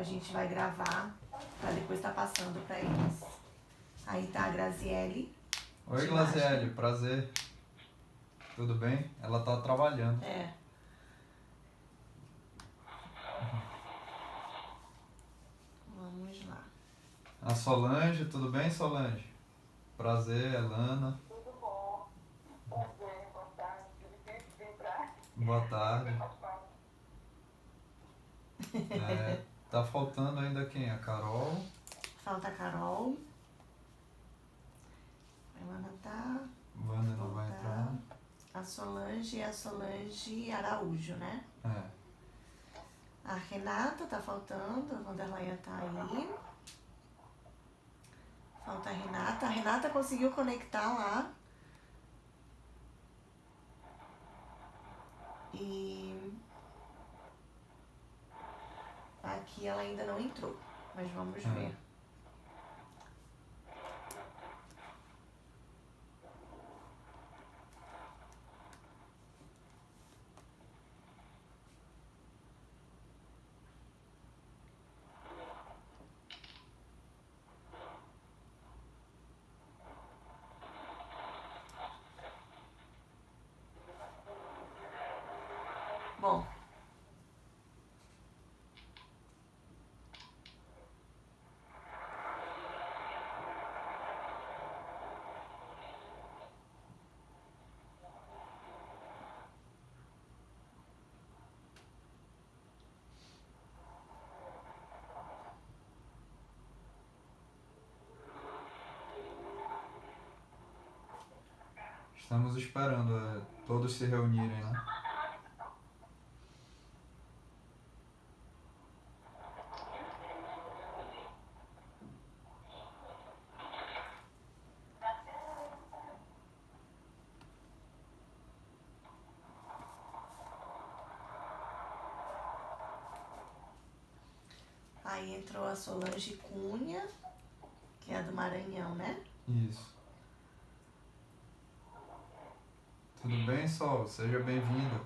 a gente vai gravar pra depois estar passando pra eles. Aí tá a Graziele. Oi, Graziele, prazer. Tudo bem? Ela tá trabalhando. É. Vamos lá. A Solange, tudo bem, Solange? Prazer, Elana. Tudo bom. Prazer, boa tarde. Boa tarde. Tá faltando ainda quem? A Carol? Falta a Carol. A Elana tá. Wanda não vai entrar. A Solange e a Solange Araújo, né? É. A Renata tá faltando, a Vanderleia tá aí. Falta a Renata. A Renata conseguiu conectar lá. E aqui ela ainda não entrou, mas vamos ver. Bom, Estamos esperando todos se reunirem, né? aí entrou a Solange Cunha, que é a do Maranhão, né? Isso. Tudo bem, Sol? Seja bem-vinda.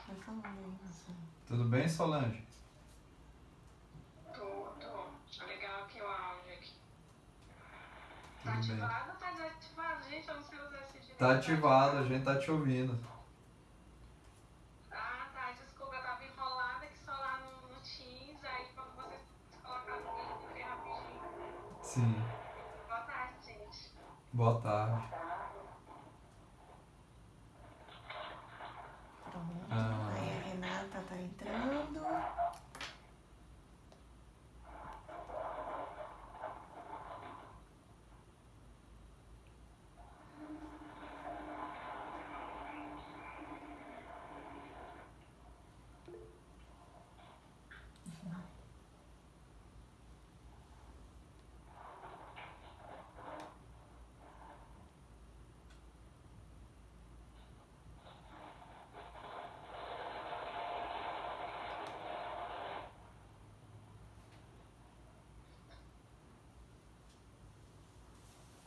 Vai falando aí, nossa. Tudo bem, Solange? Tudo. Legal aqui o áudio aqui. Tá Tudo bem. ativado ou tá desativado? Gente, eu não sei usar esse direito. Tá ativado, a gente tá te ouvindo. Ah, tá. Desculpa, eu tava enrolada aqui só lá no Teams. Aí quando vocês colocaram o link, eu fui rapidinho. Sim. Boa tarde, gente. Boa tarde. Pronto. Aí a Renata tá entrando.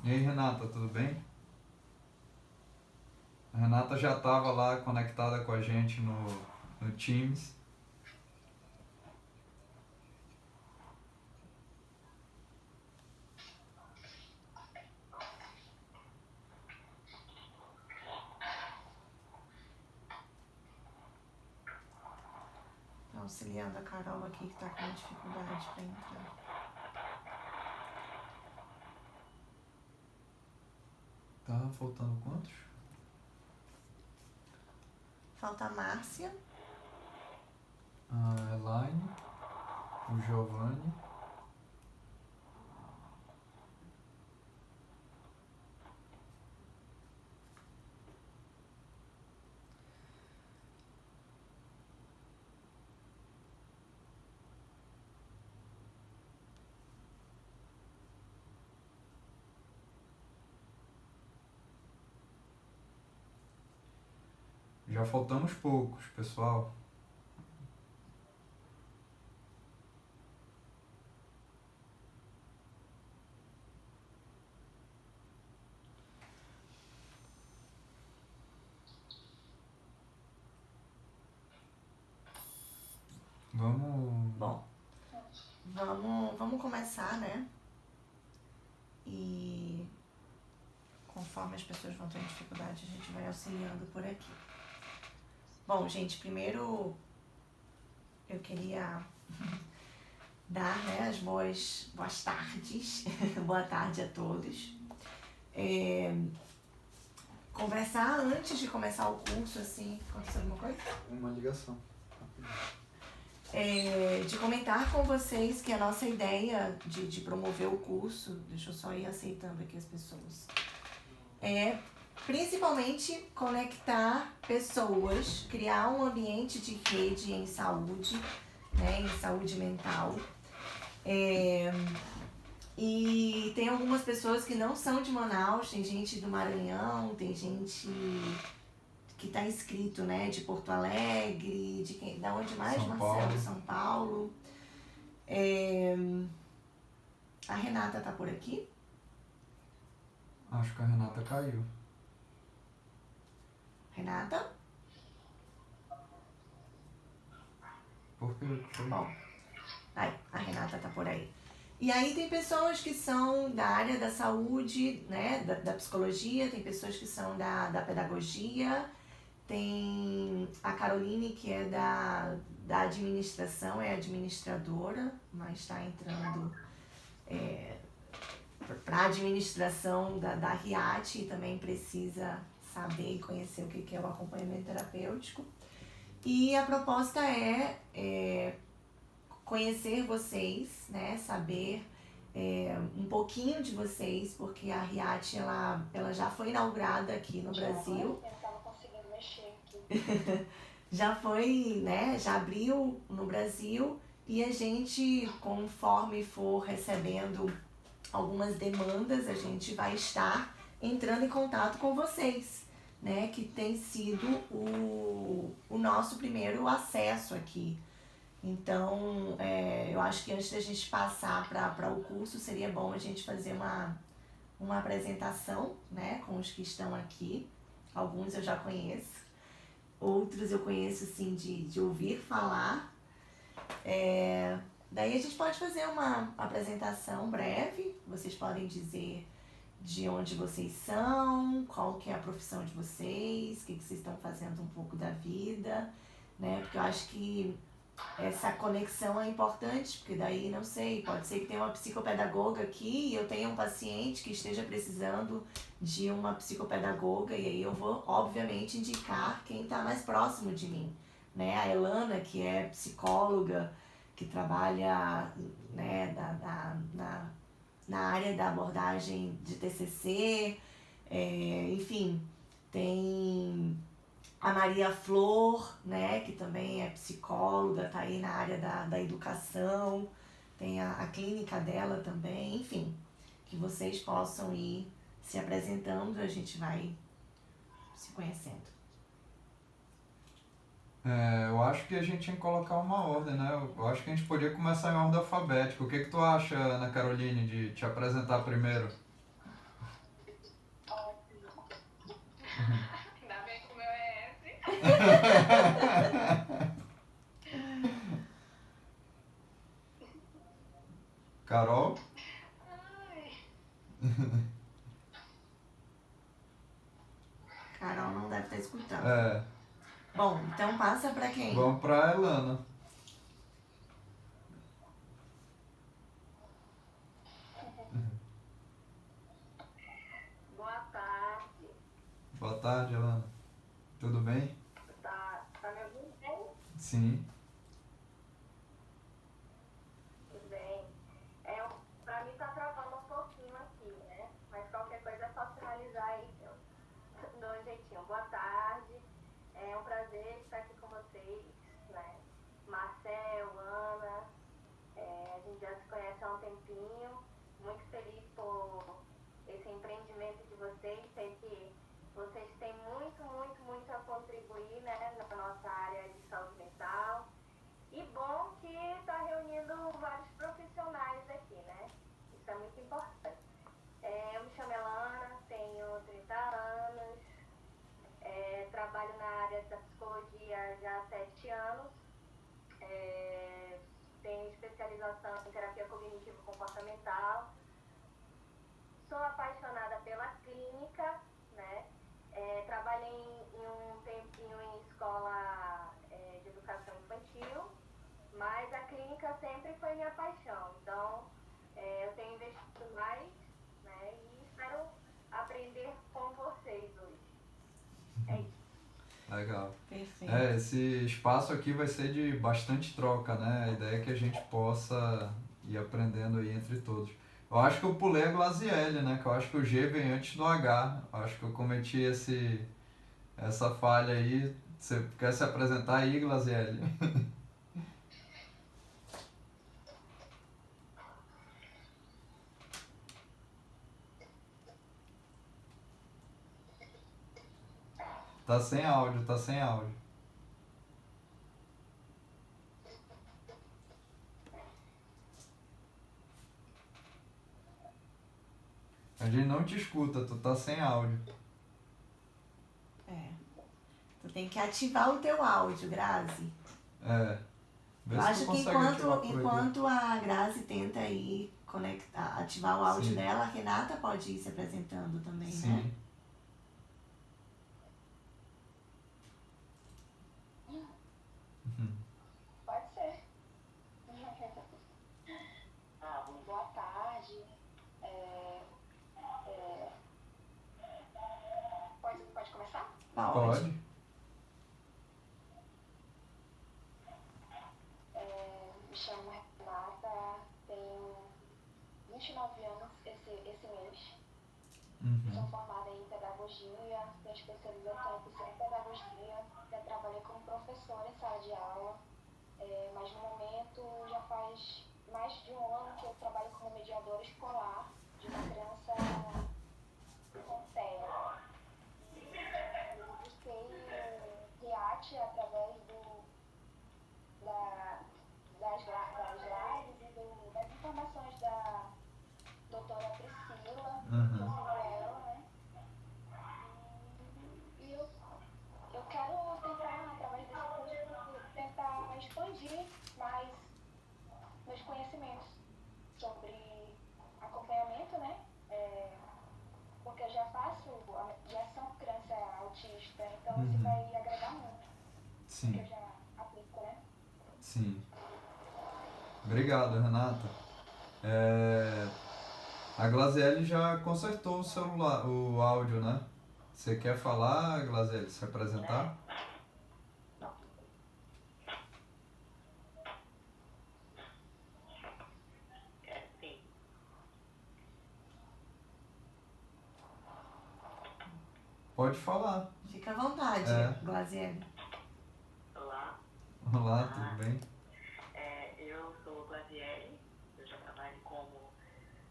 E aí, Renata, tudo bem? A Renata já estava lá conectada com a gente no Teams. Tá auxiliando a Carol aqui que tá com dificuldade pra entrar. Tá faltando quantos? Falta a Márcia. A Elaine, o Giovanni. Já faltamos poucos, pessoal. Vamos. Bom, vamos começar, né? E conforme as pessoas vão tendo dificuldade, a gente vai auxiliando por aqui. Bom, gente, primeiro eu queria dar, né, as boas tardes. Boa tarde a todos. Conversar antes de começar o curso, assim, aconteceu alguma coisa? Uma ligação. De comentar com vocês que a nossa ideia de promover o curso, deixa eu só ir aceitando aqui as pessoas, é principalmente conectar pessoas, criar um ambiente de rede em saúde, né, em saúde mental. E tem algumas pessoas que não são de Manaus, tem gente do Maranhão, tem gente que está inscrito, né, de Porto Alegre, da onde mais, São Marcelo? Paulo. São Paulo. A Renata tá por aqui? Acho que a Renata caiu. Renata? Por que foi? Bom, aí, a Renata tá por aí. E aí tem pessoas que são da área da saúde, né, da psicologia, tem pessoas que são da pedagogia, tem a Caroline, que é da administração, é administradora, mas está entrando para a administração da RIAT e também precisa saber e conhecer o que é o acompanhamento terapêutico. E a proposta é conhecer vocês, né, saber um pouquinho de vocês, porque a RIAT ela já foi inaugurada aqui no Brasil. Eu tava conseguindo mexer aqui. Já foi, né, já abriu no Brasil e a gente, conforme for recebendo algumas demandas, a gente vai estar entrando em contato com vocês, né, que tem sido o nosso primeiro acesso aqui. Então, eu acho que antes da gente passar para o curso, seria bom a gente fazer uma apresentação, né, com os que estão aqui. Alguns eu já conheço, outros eu conheço, assim, de ouvir falar. Daí a gente pode fazer uma apresentação breve, vocês podem dizer de onde vocês são, qual que é a profissão de vocês, o que vocês estão fazendo um pouco da vida, né, porque eu acho que essa conexão é importante, porque daí, não sei, pode ser que tenha uma psicopedagoga aqui e eu tenha um paciente que esteja precisando de uma psicopedagoga e aí eu vou, obviamente, indicar quem está mais próximo de mim, né? A Elana, que é psicóloga, que trabalha, né, na área da abordagem de TCC, enfim, tem a Maria Flor, né, que também é psicóloga, tá aí na área da educação, tem a clínica dela também, enfim, que vocês possam ir se apresentando, a gente vai se conhecendo. Eu acho que a gente tinha que colocar uma ordem, né? Eu acho que a gente podia começar em ordem alfabética. O que tu acha, Ana Caroline, de te apresentar primeiro? Ainda bem que o meu é esse. Carol? Ai. Carol não deve estar escutando. Bom, então passa pra quem? Vamos pra Elana. Boa tarde. Boa tarde, Elana. Tudo bem? Tá me ouvindo bem? Sim. Tudo bem. Pra mim tá travando um pouquinho aqui, né? Mas qualquer coisa é só sinalizar aí que eu dou um jeitinho. Boa tarde. É um prazer estar aqui com vocês, né? Marcel, Ana, a gente já se conhece há um tempinho. Muito feliz por esse empreendimento de vocês. Sei que vocês têm muito a contribuir, né? Mas a clínica sempre foi minha paixão. Então, eu tenho investido mais, né? E espero aprender com vocês hoje. É isso. Legal. Perfeito. Esse espaço aqui vai ser de bastante troca, né? A ideia é que a gente possa ir aprendendo aí entre todos. Eu acho que eu pulei a Glaziele, né? Que eu acho que o G vem antes do H. Eu acho que eu cometi essa falha aí. Você quer se apresentar aí, Glaziele? Tá sem áudio, tá sem áudio. A gente não te escuta, tu tá sem áudio. Tu tem que ativar o teu áudio, Grazi. Vê Eu se tu acho que consegue ativar por aí. enquanto a Grazi tenta aí ativar o áudio Sim. dela, a Renata pode ir se apresentando também, Sim. né? Pode ser. Boa tarde. Pode começar? Pode. Me chamo Renata, tenho 29 anos esse mês. Sou formada em pedagogia, tenho especialização em psicopedagogia, já trabalhei como professora em sala de aula, mas no momento já faz mais de um ano que eu trabalho como mediadora escolar de uma criança com TEA. Eu busquei o RIAT através das lives e das informações da doutora Priscila, que eu sigo ela, né? E eu quero tentar, através desse curso, tentar expandir mais meus conhecimentos sobre acompanhamento, né? Porque eu já faço a mediação com criança autista, então isso vai agregar muito. Sim. Porque eu já aplico, né? Sim. Obrigado, Renata. A Glaziele já consertou o celular, o áudio, né? Você quer falar, Glaziele, se apresentar? Sim. Pode falar. Fica à vontade, Glaziele. Olá. Olá, tudo bem? Eu sou Glaziele, eu já trabalho como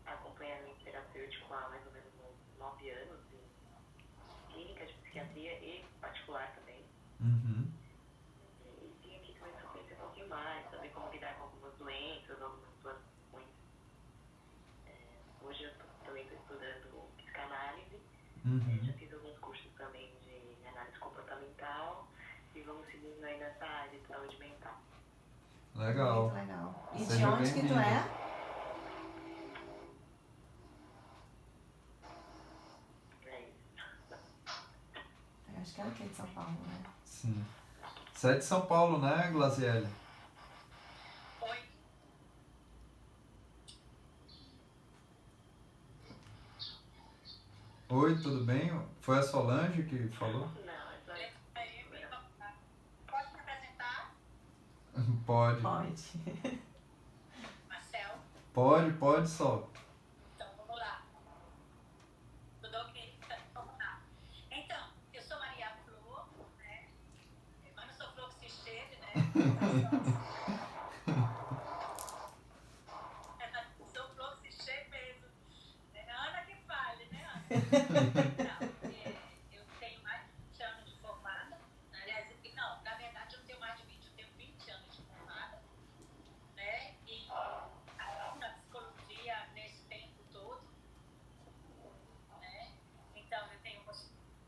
acompanhamento terapêutico há mais ou menos uns 9 anos em clínica de psiquiatria e particular também. E vim aqui também para conhecer um pouquinho mais, saber como lidar com algumas doenças, algumas situações. Hoje eu também estou estudando psicanálise, já fiz alguns cursos também de análise comportamental e vamos seguindo aí nessa área de saúde mental. Legal. Muito legal. E Seja de onde que tu bem-vinda. é? É isso. Acho que ela que é de São Paulo, né? Sim. Você é de São Paulo, né, Glaziele? Oi. Oi, tudo bem? Foi a Solange que falou? Não, é só isso. Pode me apresentar, Pode. Pode. Marcel? Pode, Sol. Então, vamos lá. Tudo ok? Vamos lá. Então, eu sou Maria Flor, né? Mas não sou flor que se cheire, né? Sou flor que se cheire mesmo. É a Ana que fale, né, Ana? Não, eu tenho mais de 20 anos de formada. Aliás, não, na verdade eu não tenho mais de 20, eu tenho 20 anos de formada, né? E na psicologia nesse tempo todo, né? Então eu tenho uma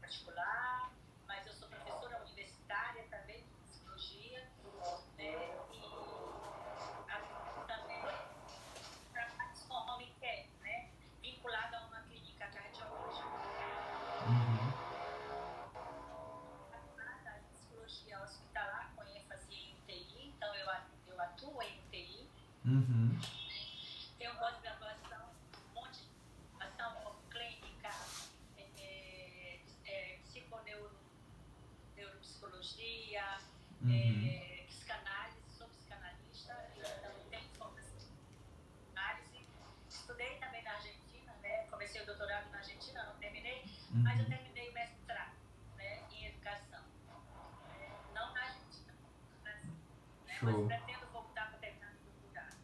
particular, mas eu sou professora universitária também de psicologia, né? E também trabalho com home care, né? Vinculada a uma clínica cardiológica. Uhum. Tenho pós-graduação, um monte de ação como clínica, neuropsicologia, Uhum. psicanálise, sou psicanalista, então tenho formação em análise. Estudei também na Argentina, né? Comecei o doutorado na Argentina, não terminei, mas eu terminei o mestrado, né, em educação. Não na Argentina, no Brasil, né? Mas Show. pretendo voltar para terminar o doutorado.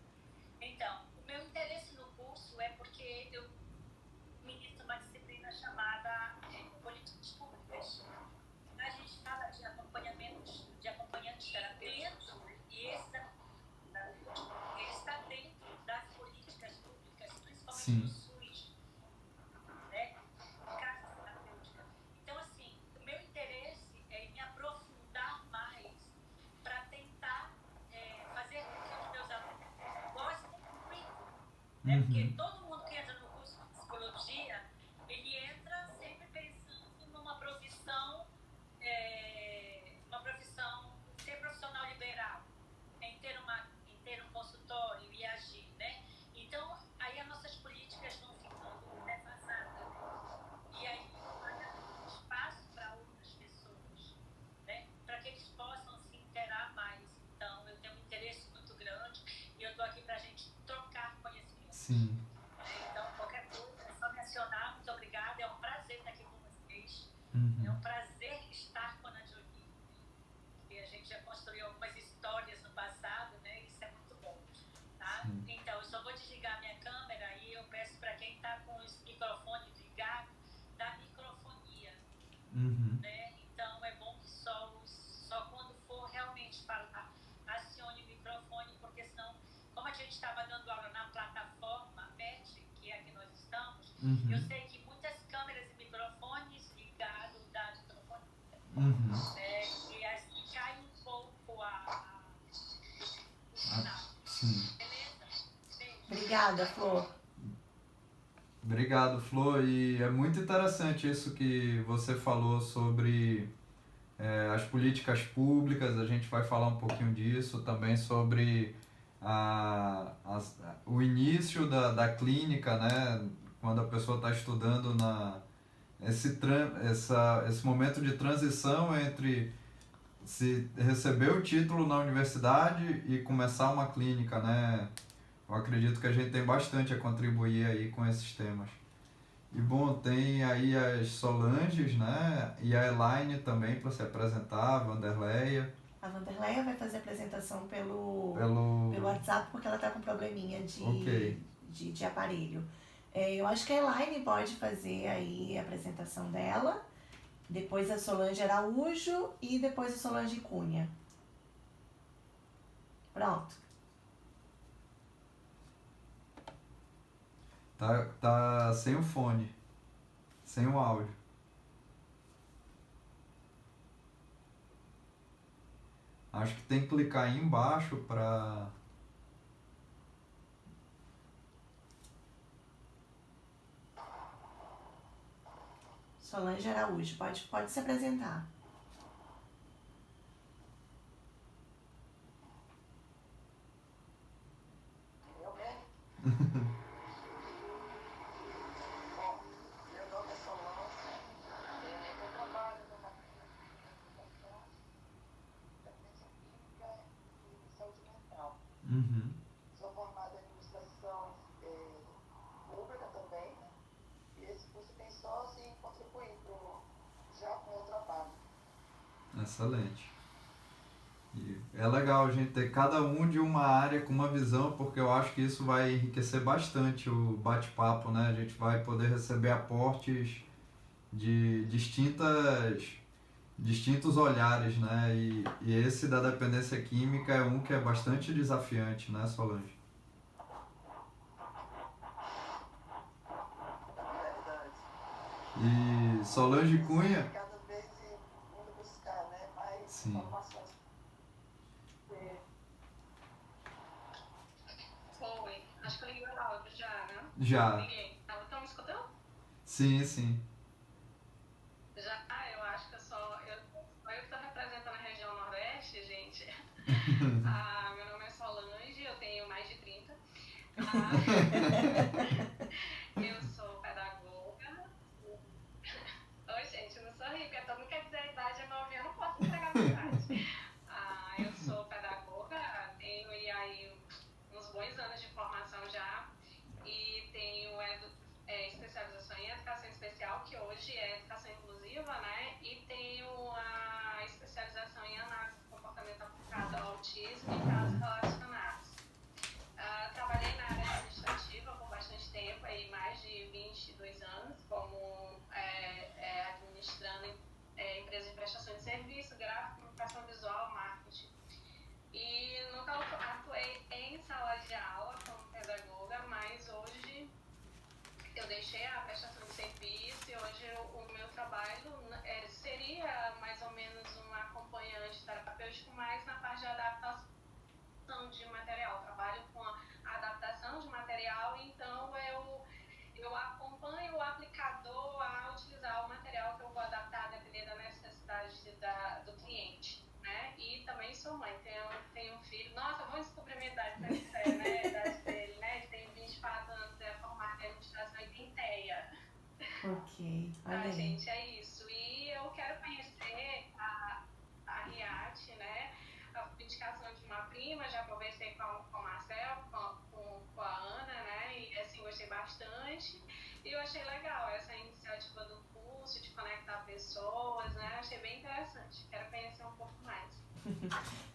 Então, o meu interesse no curso é porque eu ministro uma disciplina chamada Políticas Públicas. A gente fala de acompanhamentos, de acompanhantes terapêuticos, e esse está dentro das políticas públicas, principalmente Sim. no SUS, né? Casa terapêutica. Então, assim, o meu interesse é em me aprofundar mais para tentar fazer com que os meus alunos gostem muito, né? Porque Uhum. todo mundo que entra no curso de psicologia, ele entra sempre pensando numa profissão, ser profissional liberal, em ter um consultório e agir, né? Então, aí as nossas políticas vão ficando defasadas, e aí vai dando espaço para outras pessoas, né? Para que eles possam se interar mais. Então, eu tenho um interesse muito grande e eu estou aqui para a gente trocar conhecimento. Sim. Então, qualquer coisa, é só me acionar. Muito obrigada. É um prazer estar aqui com vocês. Uhum. É um prazer estar com a Ana Jolie. E a gente já construiu algumas histórias no passado, né? Isso é muito bom, tá? Sim. Então, eu só vou desligar minha câmera e eu peço para quem está com os microfones ligados, da microfonia, Uhum. né? Então, é bom que só quando for realmente falar, acione o microfone, porque senão, como a gente estava dando aula na plataforma MET, que é a que nós estamos, Uhum. eu sei que muitas câmeras e microfones ligados da microfonia, Uhum. e assim cai um pouco o sinal. Sim. Beleza? Beijo. Obrigada, Flor. Obrigado, Flor. E é muito interessante isso que você falou sobre as políticas públicas. A gente vai falar um pouquinho disso também sobre o início da clínica, né? Quando a pessoa está estudando esse momento de transição entre se receber o título na universidade e começar uma clínica, né? Eu acredito que a gente tem bastante a contribuir aí com esses temas. E bom, tem aí as Solanges, né? E a Elaine também para se apresentar, a Vanderleia. A Vanderleia vai fazer a apresentação pelo Pelo WhatsApp porque ela está com probleminha Ok. de aparelho. Eu acho que a Elaine pode fazer aí a apresentação dela, depois a Solange Araújo e depois a Solange Cunha. Pronto. Tá sem o fone, sem o áudio. Acho que tem que clicar aí embaixo para... Solange Araújo, pode se apresentar. Eu mesmo? Bom, meu nome é Solange, eu trabalho numa clínica de química e saúde mental. Uhum. Sou formada em administração pública também, né? E esse curso tem só assim contribuir já com o meu trabalho. Excelente. E é legal a gente ter cada um de uma área com uma visão, porque eu acho que isso vai enriquecer bastante o bate-papo, né? A gente vai poder receber aportes de distintos olhares, né? E esse da dependência química é um que é bastante desafiante, né, Solange? Verdade. E Solange Cunha... Cada vez indo buscar, né, mais Sim. informações. Oi, acho que eu liguei o áudio já, né? Já. Liguei. Estão me escutando? Sim, sim. Já, eu acho que só eu que estou representando a região Nordeste, gente. Meu nome é Solange, eu tenho mais de 30 Eu sou pedagoga. Oi, gente, eu não sou rica, todo mundo quer dizer a idade, mas eu não posso entregar a idade. Eu sou pedagoga, tenho aí uns bons anos de formação já e tenho especialização em educação especial, que hoje é educação inclusiva, né? E tenho a especialização em análise do comportamento aplicado ao autismo e casos relacionados. Trabalhei na área administrativa por bastante tempo, aí mais de 22 anos, como administrando empresas de prestação de serviço, gráfico, comunicação visual, marketing. E nunca atuei em sala de aula como pedagoga, mas hoje eu deixei a prestação de serviço e hoje o meu trabalho seria mais ou menos um acompanhante terapêutico, mais na parte de adaptação de material. Eu trabalho com a adaptação de material, então eu acompanho o aplicador a utilizar o material que eu vou adaptar dependendo da necessidade do cliente, né? E também sou mãe, tenho um filho. Nossa, vamos descobrir a minha idade, né? A idade dele, né? Ele tem 24 anos, é formado em administração e tem TEA. Ok, olha aí. Gente, é isso. E eu quero conhecer a RIAT, né? A indicação de uma prima, já conversei com o Marcel, com a Ana, né? E assim, gostei bastante. E eu achei legal essa iniciativa do curso, de conectar pessoas, né? Achei bem interessante. Quero conhecer um pouco mais.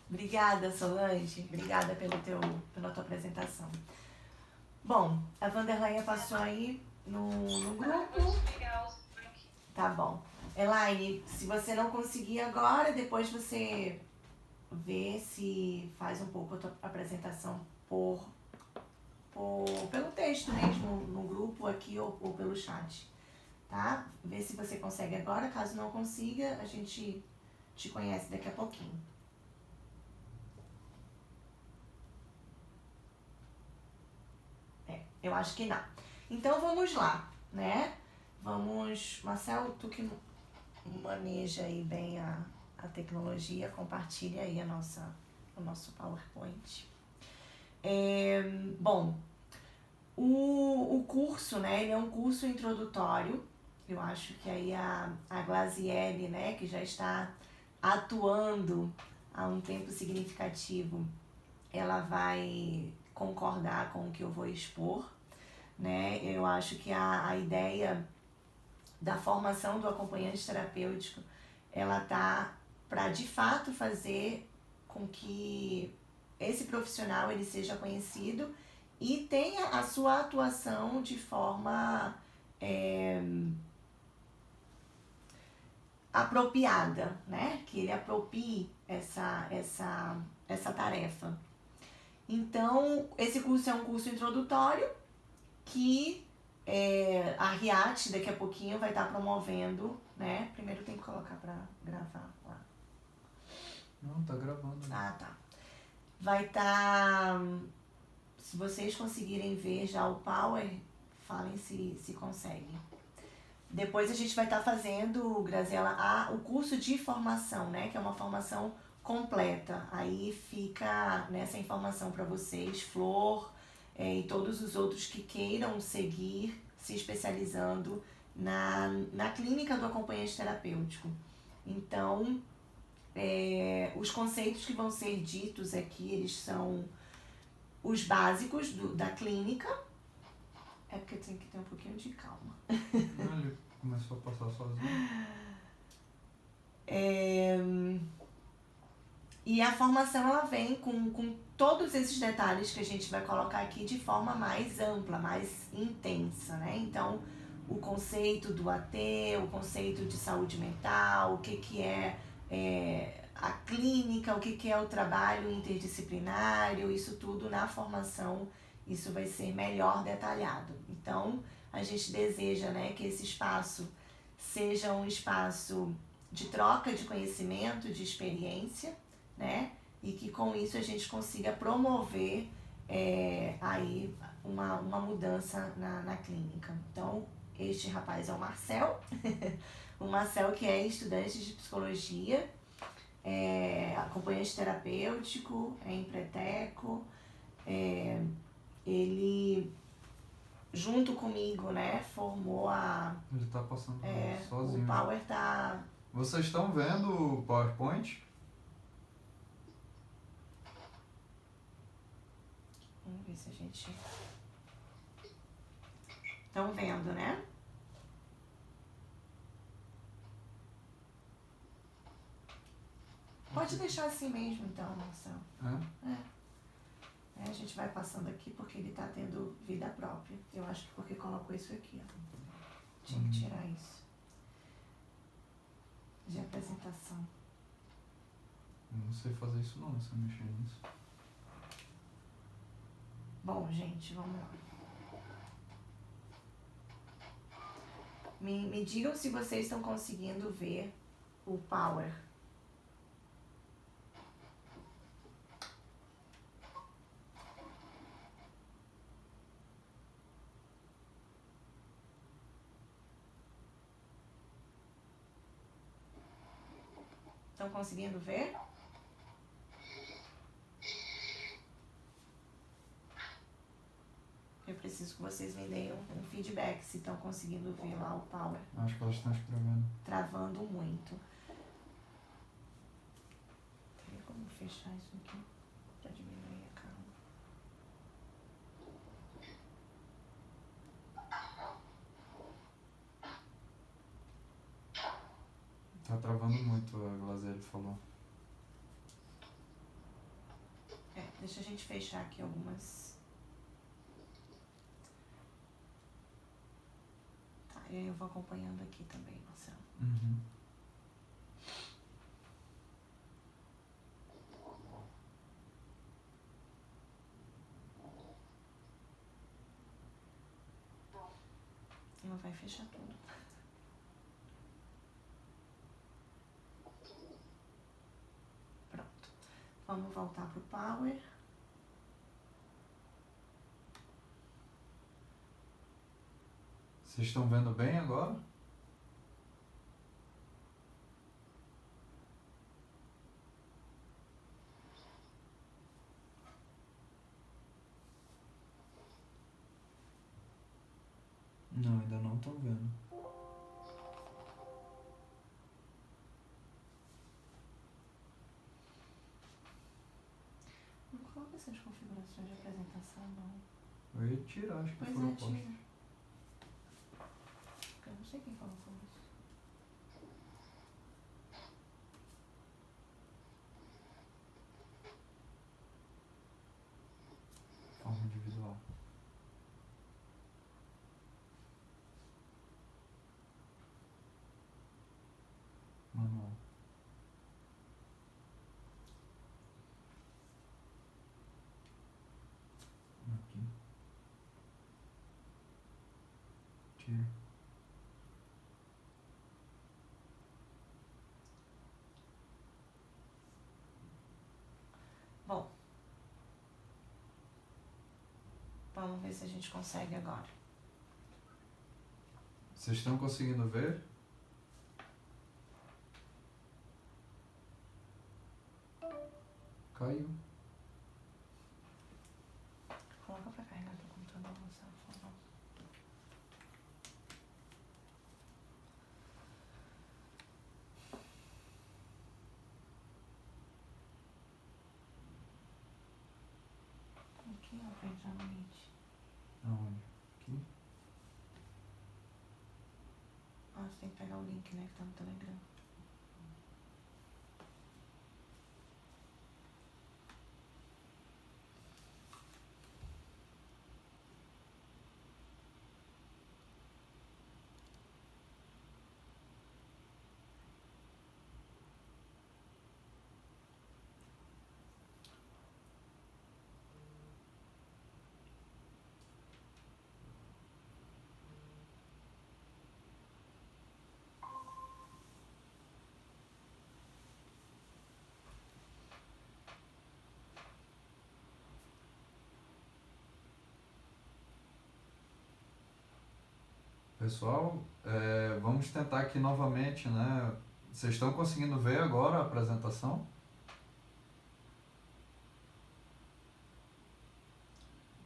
Obrigada, Solange. Obrigada pela tua apresentação. Bom, a Vanderleia passou aí no grupo. Vou desligar os aqui. Tá bom. Elaine, se você não conseguir agora, depois você vê se faz um pouco a tua apresentação pelo texto mesmo, no grupo aqui ou pelo chat, tá? Vê se você consegue agora, caso não consiga, a gente te conhece daqui a pouquinho. Eu acho que não. Então vamos lá, né? Vamos, Marcel, tu que maneja aí bem a tecnologia, compartilha aí o nosso PowerPoint. Bom, o curso, né, ele é um curso introdutório. Eu acho que aí a Glaziele, né, que já está atuando há um tempo significativo, ela vai concordar com o que eu vou expor, né? Eu acho que a ideia da formação do acompanhante terapêutico, ela tá para de fato fazer com que esse profissional ele seja conhecido e tenha a sua atuação de forma apropriada, né? Que ele aproprie essa tarefa. Então, esse curso é um curso introdutório que a RIAT daqui a pouquinho vai estar promovendo, né? Primeiro tem que colocar para gravar lá. Não, tá gravando. Ah, tá. Vai estar... Se vocês conseguirem ver já o Power, falem se conseguem. Depois a gente vai estar fazendo, Graziela, o curso de formação, né? Que é uma formação completa. Aí fica nessa informação para vocês, Flor, e todos os outros que queiram seguir se especializando na clínica do acompanhante terapêutico. Então, os conceitos que vão ser ditos aqui, eles são os básicos da clínica. É porque tem que ter um pouquinho de calma. Não, ele começou a passar sozinho. E a formação ela vem com todos esses detalhes que a gente vai colocar aqui de forma mais ampla, mais intensa, né? Então, o conceito do AT, o conceito de saúde mental, o que é a clínica, o que é o trabalho interdisciplinário, isso tudo na formação, isso vai ser melhor detalhado. Então, a gente deseja, né, que esse espaço seja um espaço de troca de conhecimento, de experiência, né? E que com isso a gente consiga promover aí uma mudança na clínica. Então, este rapaz é o Marcel, o Marcel que é estudante de psicologia, acompanhante terapêutico, é empreteco, ele, junto comigo, né, formou Ele tá passando o sozinho. Power tá... Vocês estão vendo o PowerPoint? Vamos ver se a gente... Estão vendo, né? Pode deixar assim mesmo, então, Marcelo. A gente vai passando aqui porque ele tá tendo vida própria. Eu acho que porque colocou isso aqui, ó. Tinha que tirar isso. De apresentação. Eu não sei fazer isso não, se eu mexer nisso. Bom, gente, vamos lá. Me digam se vocês estão conseguindo ver o Power. Estão conseguindo ver? Eu preciso que vocês me deem um feedback se estão conseguindo ver lá o Power. Acho que elas estão escrevendo. Travando muito. Tem como fechar isso aqui para diminuir a calma. Tá travando muito, a Glazelli falou. Deixa a gente fechar aqui algumas. Tá, e aí eu vou acompanhando aqui também, Marcelo. Uhum. Ela vai fechar tudo. Pronto. Vamos voltar pro Power. Vocês estão vendo bem agora? Não, ainda não estão vendo. Não coloca essas configurações de apresentação, não. Eu ia tirar, acho que Pois foram é, postos. tira. Eu não sei quem colocou isso. Forma individual. Manual. Aqui. Tira. Bom. Vamos ver se a gente consegue agora. Vocês estão conseguindo ver? Caiu. Coloca pra carregar teu computador, Marcelo, por favor. Aqui, ó, pra entrar no Meet. Aonde? Aqui? Ah, você tem que pegar o link, né, que tá no Telegram. Pessoal, vamos tentar aqui novamente, né? Vocês estão conseguindo ver agora a apresentação?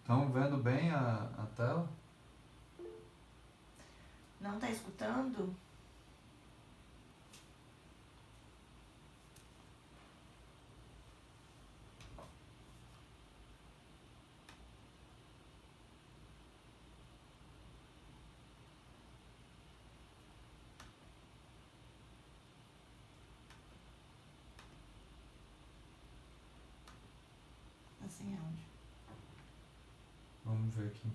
Estão vendo bem a tela? Não está escutando? Tá sem áudio. Vamos ver aqui.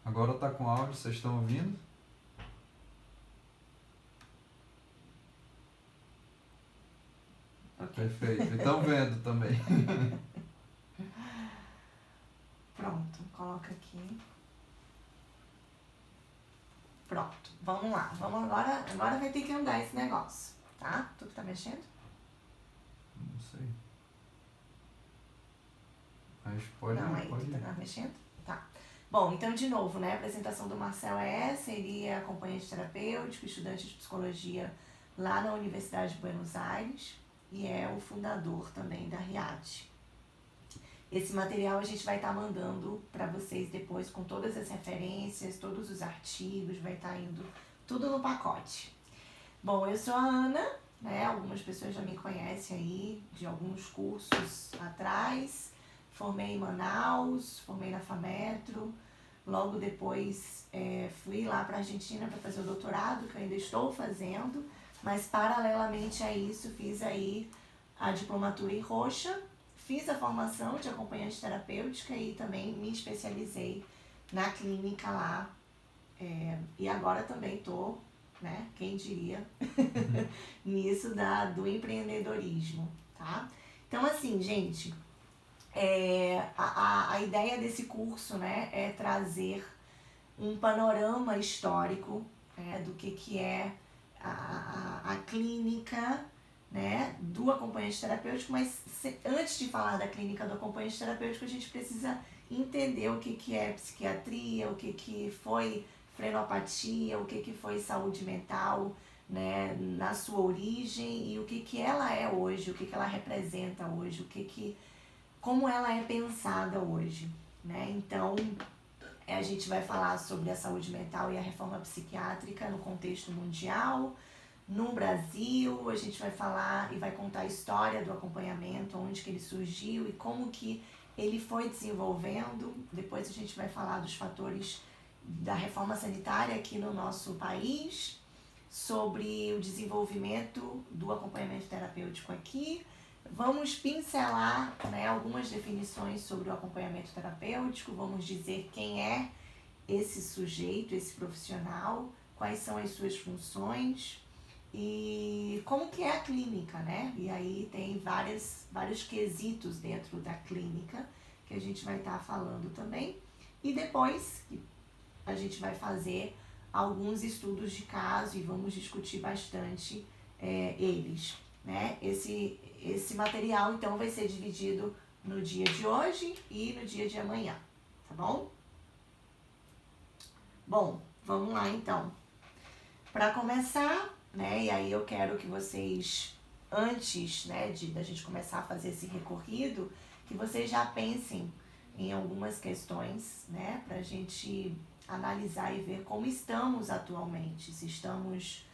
Agora tá com áudio, vocês estão ouvindo? Ok. Perfeito. E estão vendo também. Pronto, coloca aqui. Pronto, vamos lá. Vamos agora vai ter que andar esse negócio, tá? Tu que tá mexendo? Não sei. Mas pode Não, aí pode tu ir. tá mexendo? Tá. Bom, então de novo, né? A apresentação do Marcel é essa, ele é acompanhante terapêutico, estudante de psicologia lá na Universidade de Buenos Aires e é o fundador também da RIAD. Esse material a gente vai estar mandando para vocês depois com todas as referências, todos os artigos, vai estar indo tudo no pacote. Bom, eu sou a Ana, né? Algumas pessoas já me conhecem aí de alguns cursos atrás. Formei em Manaus, formei na FAMetro, logo depois fui lá para a Argentina para fazer o doutorado, que eu ainda estou fazendo, mas paralelamente a isso fiz aí a diplomatura em Rocha, fiz a formação de acompanhante terapêutica e também me especializei na clínica lá, e agora também estou, né, quem diria, nisso do empreendedorismo, tá? Então assim, gente, a ideia desse curso, né, é trazer um panorama histórico, do que é a clínica, né, do acompanhante terapêutico, mas antes de falar da clínica do acompanhante terapêutico, a gente precisa entender o que é psiquiatria, o que foi frenopatia, o que foi saúde mental, né, na sua origem e o que ela é hoje, o que ela representa hoje, como ela é pensada hoje, né? Então, a gente vai falar sobre a saúde mental e a reforma psiquiátrica no contexto mundial, no Brasil, a gente vai falar e vai contar a história do acompanhamento, onde que ele surgiu e como que ele foi desenvolvendo. Depois a gente vai falar dos fatores da reforma sanitária aqui no nosso país, sobre o desenvolvimento do acompanhamento terapêutico aqui. Vamos pincelar, né, algumas definições sobre o acompanhamento terapêutico, vamos dizer quem é esse sujeito, esse profissional, quais são as suas funções e como que é a clínica, né? E aí tem vários quesitos dentro da clínica que a gente vai estar falando também. E depois a gente vai fazer alguns estudos de caso e vamos discutir bastante eles, né? Esse material, então, vai ser dividido no dia de hoje e no dia de amanhã, tá bom? Bom, vamos lá, então. Para começar, né, e aí eu quero que vocês, antes, né, da gente começar a fazer esse recorrido, que vocês já pensem em algumas questões, né, para a gente analisar e ver como estamos atualmente, se estamos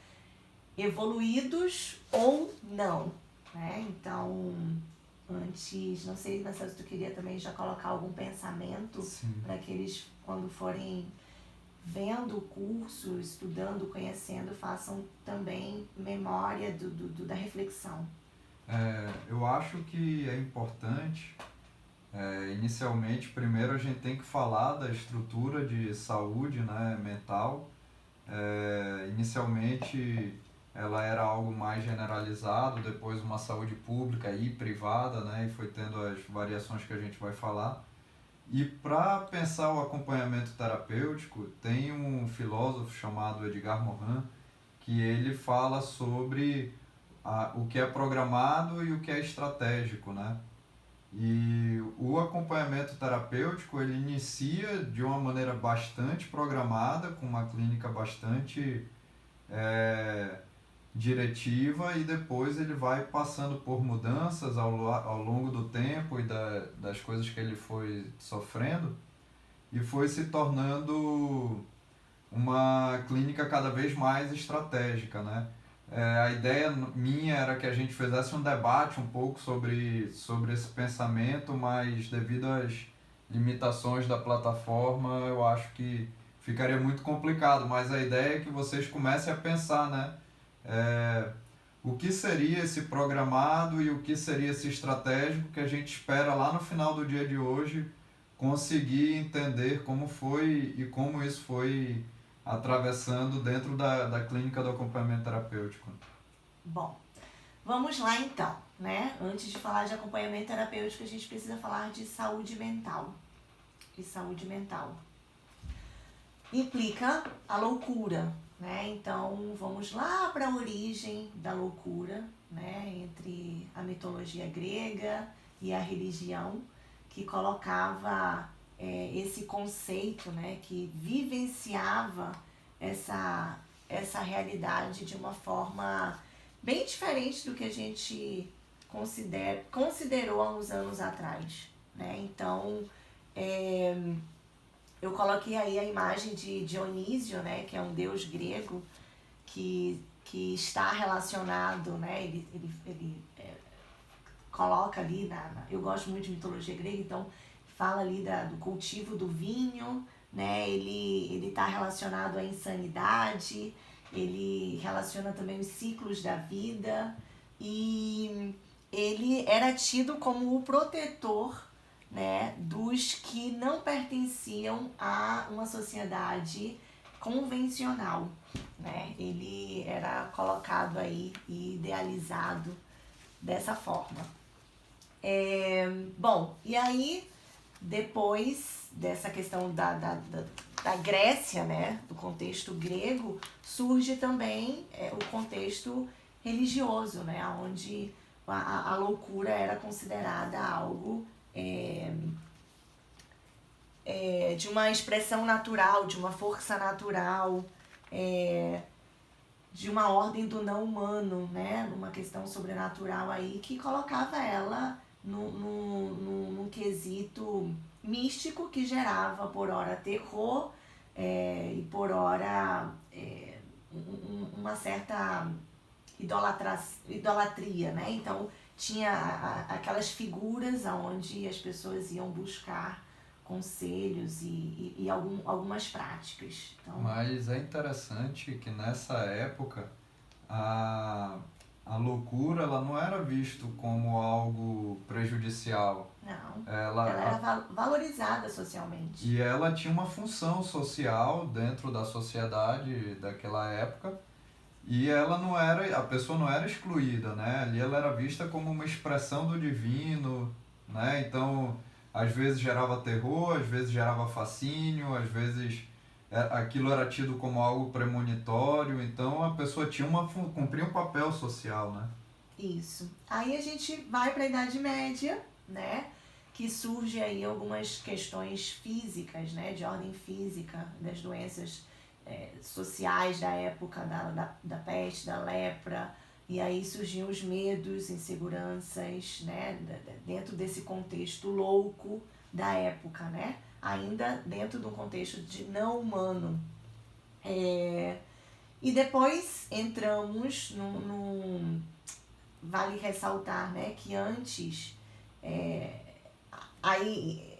evoluídos ou não, né? Então, antes, não sei, Marcelo, se tu queria também já colocar algum pensamento para que eles, quando forem vendo o curso, estudando, conhecendo, façam também memória da reflexão. Eu acho que é importante, inicialmente, primeiro a gente tem que falar da estrutura de saúde, né, mental. Inicialmente ela era algo mais generalizado, depois uma saúde pública e privada, né, e foi tendo as variações que a gente vai falar. E para pensar o acompanhamento terapêutico, tem um filósofo chamado Edgar Morin, que ele fala sobre o que é programado e o que é estratégico, né? E o acompanhamento terapêutico, ele inicia de uma maneira bastante programada, com uma clínica bastante diretiva e depois ele vai passando por mudanças ao longo do tempo e das coisas que ele foi sofrendo e foi se tornando uma clínica cada vez mais estratégica, né? A ideia minha era que a gente fizesse um debate um pouco sobre esse pensamento, mas devido às limitações da plataforma, eu acho que ficaria muito complicado, mas a ideia é que vocês comecem a pensar, né? O que seria esse programado e o que seria esse estratégico que a gente espera lá no final do dia de hoje conseguir entender como foi e como isso foi atravessando dentro da clínica do acompanhamento terapêutico. Bom, vamos lá então, né? Antes de falar de acompanhamento terapêutico, a gente precisa falar de saúde mental. E saúde mental implica a loucura, né? Então, vamos lá para a origem da loucura, né? Entre a mitologia grega e a religião, que colocava esse conceito, né? Que vivenciava essa realidade de uma forma bem diferente do que a gente considerou há uns anos atrás, né? Então, eu coloquei aí a imagem de Dionísio, né, que é um deus grego que está relacionado, né, ele coloca ali, eu gosto muito de mitologia grega, então fala ali do cultivo do vinho, né, ele está relacionado à insanidade, ele relaciona também os ciclos da vida e ele era tido como o protetor, né, dos que não pertenciam a uma sociedade convencional, né? Ele era colocado aí e idealizado dessa forma. Bom, e aí depois dessa questão da Grécia, né, do contexto grego, surge também o contexto religioso, né, onde a loucura era considerada algo de uma expressão natural, de uma força natural, de uma ordem do não humano, né? Numa questão sobrenatural aí que colocava ela num quesito místico que gerava por ora terror e por ora uma certa idolatria, né? Então tinha aquelas figuras onde as pessoas iam buscar conselhos e algumas práticas. Então, mas é interessante que nessa época a loucura ela não era visto como algo prejudicial. Não, ela era valorizada socialmente. E ela tinha uma função social dentro da sociedade daquela época. E ela não era, a pessoa não era excluída, né? Ali ela era vista como uma expressão do divino, né? Então, às vezes gerava terror, às vezes gerava fascínio, às vezes aquilo era tido como algo premonitório. Então, a pessoa cumpria um papel social, né? Isso. Aí a gente vai para a Idade Média, né? Que surge aí algumas questões físicas, né? De ordem física, das doenças sociais da época da peste, da lepra, e aí surgiam os medos, inseguranças, né, dentro desse contexto louco da época, né, ainda dentro de um contexto de não humano. E depois entramos vale ressaltar, né, que antes, aí,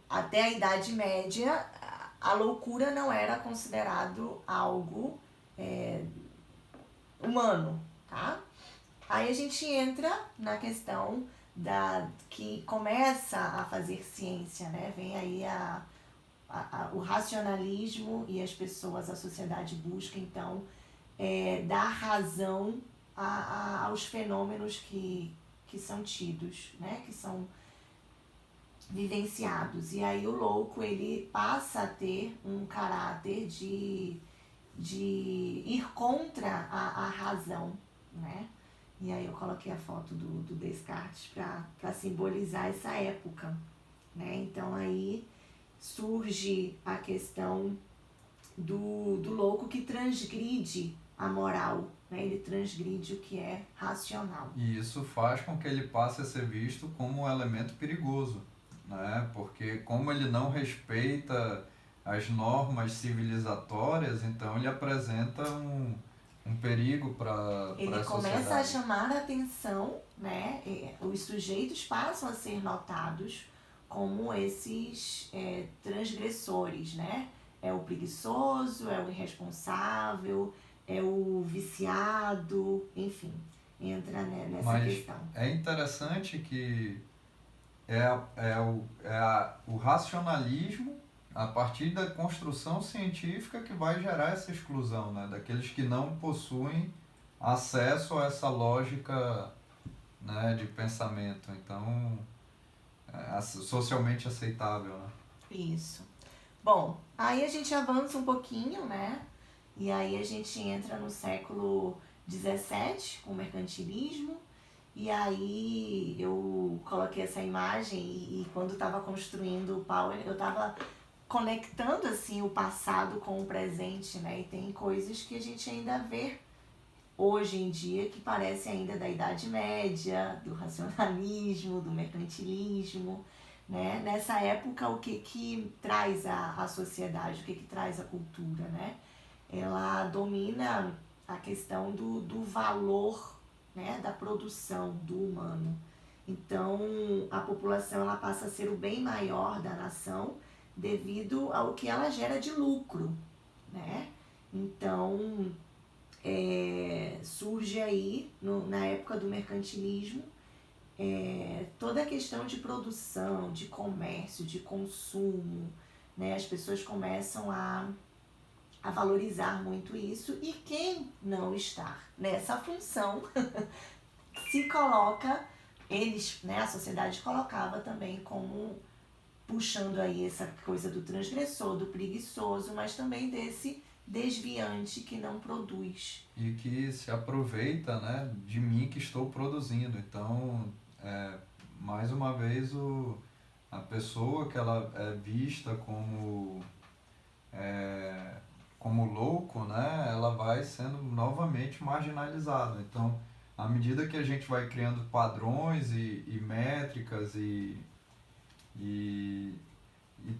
até a Idade Média, a loucura não era considerado algo humano, tá? Aí a gente entra na questão que começa a fazer ciência, né? Vem aí o racionalismo e as pessoas, a sociedade busca, então, dar razão aos fenômenos que são tidos, né? Que são vivenciados. E aí o louco, ele passa a ter um caráter de ir contra a razão, né? E aí eu coloquei a foto do Descartes para simbolizar essa época, né? Então aí surge a questão do louco que transgride amoral, né? Ele transgride o que é racional. E isso faz com que ele passe a ser visto como um elemento perigoso, né? Porque como ele não respeita as normas civilizatórias, então ele apresenta um perigo para a Ele sociedade. começa a chamar a atenção, né? Os sujeitos passam a ser notados como esses transgressores, né? É o preguiçoso, é o irresponsável, é o viciado, enfim, entra nessa Mas questão. é interessante que o racionalismo, a partir da construção científica, que vai gerar essa exclusão, né? Daqueles que não possuem acesso a essa lógica, né, de pensamento. Então, socialmente aceitável, né? Isso. Bom, aí a gente avança um pouquinho, né? E aí a gente entra no século XVII, com o mercantilismo. E aí eu coloquei essa imagem e quando estava construindo o Power, eu estava conectando assim o passado com o presente, né? E tem coisas que a gente ainda vê hoje em dia que parecem ainda da Idade Média, do racionalismo, do mercantilismo, né? Nessa época, o que traz a sociedade, o que traz a cultura, né? Ela domina a questão do valor, né? Da produção do humano. Então, a população ela passa a ser o bem maior da nação devido ao que ela gera de lucro, né? Então, surge aí, na época do mercantilismo, toda a questão de produção, de comércio, de consumo, né? As pessoas começam a valorizar muito isso e quem não está nessa função se coloca, eles, né? A sociedade colocava também como puxando aí essa coisa do transgressor, do preguiçoso, mas também desse desviante que não produz. E que se aproveita, né, de mim que estou produzindo. Então, mais uma vez, a pessoa que ela é vista como louco, né, ela vai sendo novamente marginalizada. Então, à medida que a gente vai criando padrões e métricas e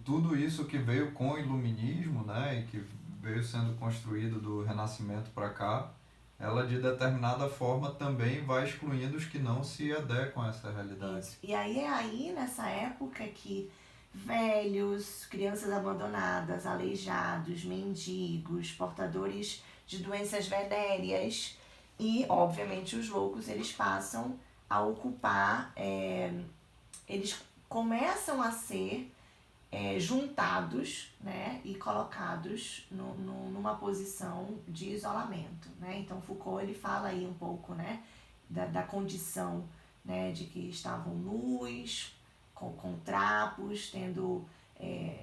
tudo isso que veio com o iluminismo, né, e que veio sendo construído do Renascimento para cá, ela de determinada forma também vai excluindo os que não se adequam a essa realidade. Isso. E aí é aí nessa época que velhos, crianças abandonadas, aleijados, mendigos, portadores de doenças venéreas e, obviamente, os loucos, eles passam a ocupar, eles começam a ser juntados, né, e colocados numa posição de isolamento, né? Então Foucault ele fala aí um pouco, né, da condição, né, de que estavam nus, com trapos, tendo,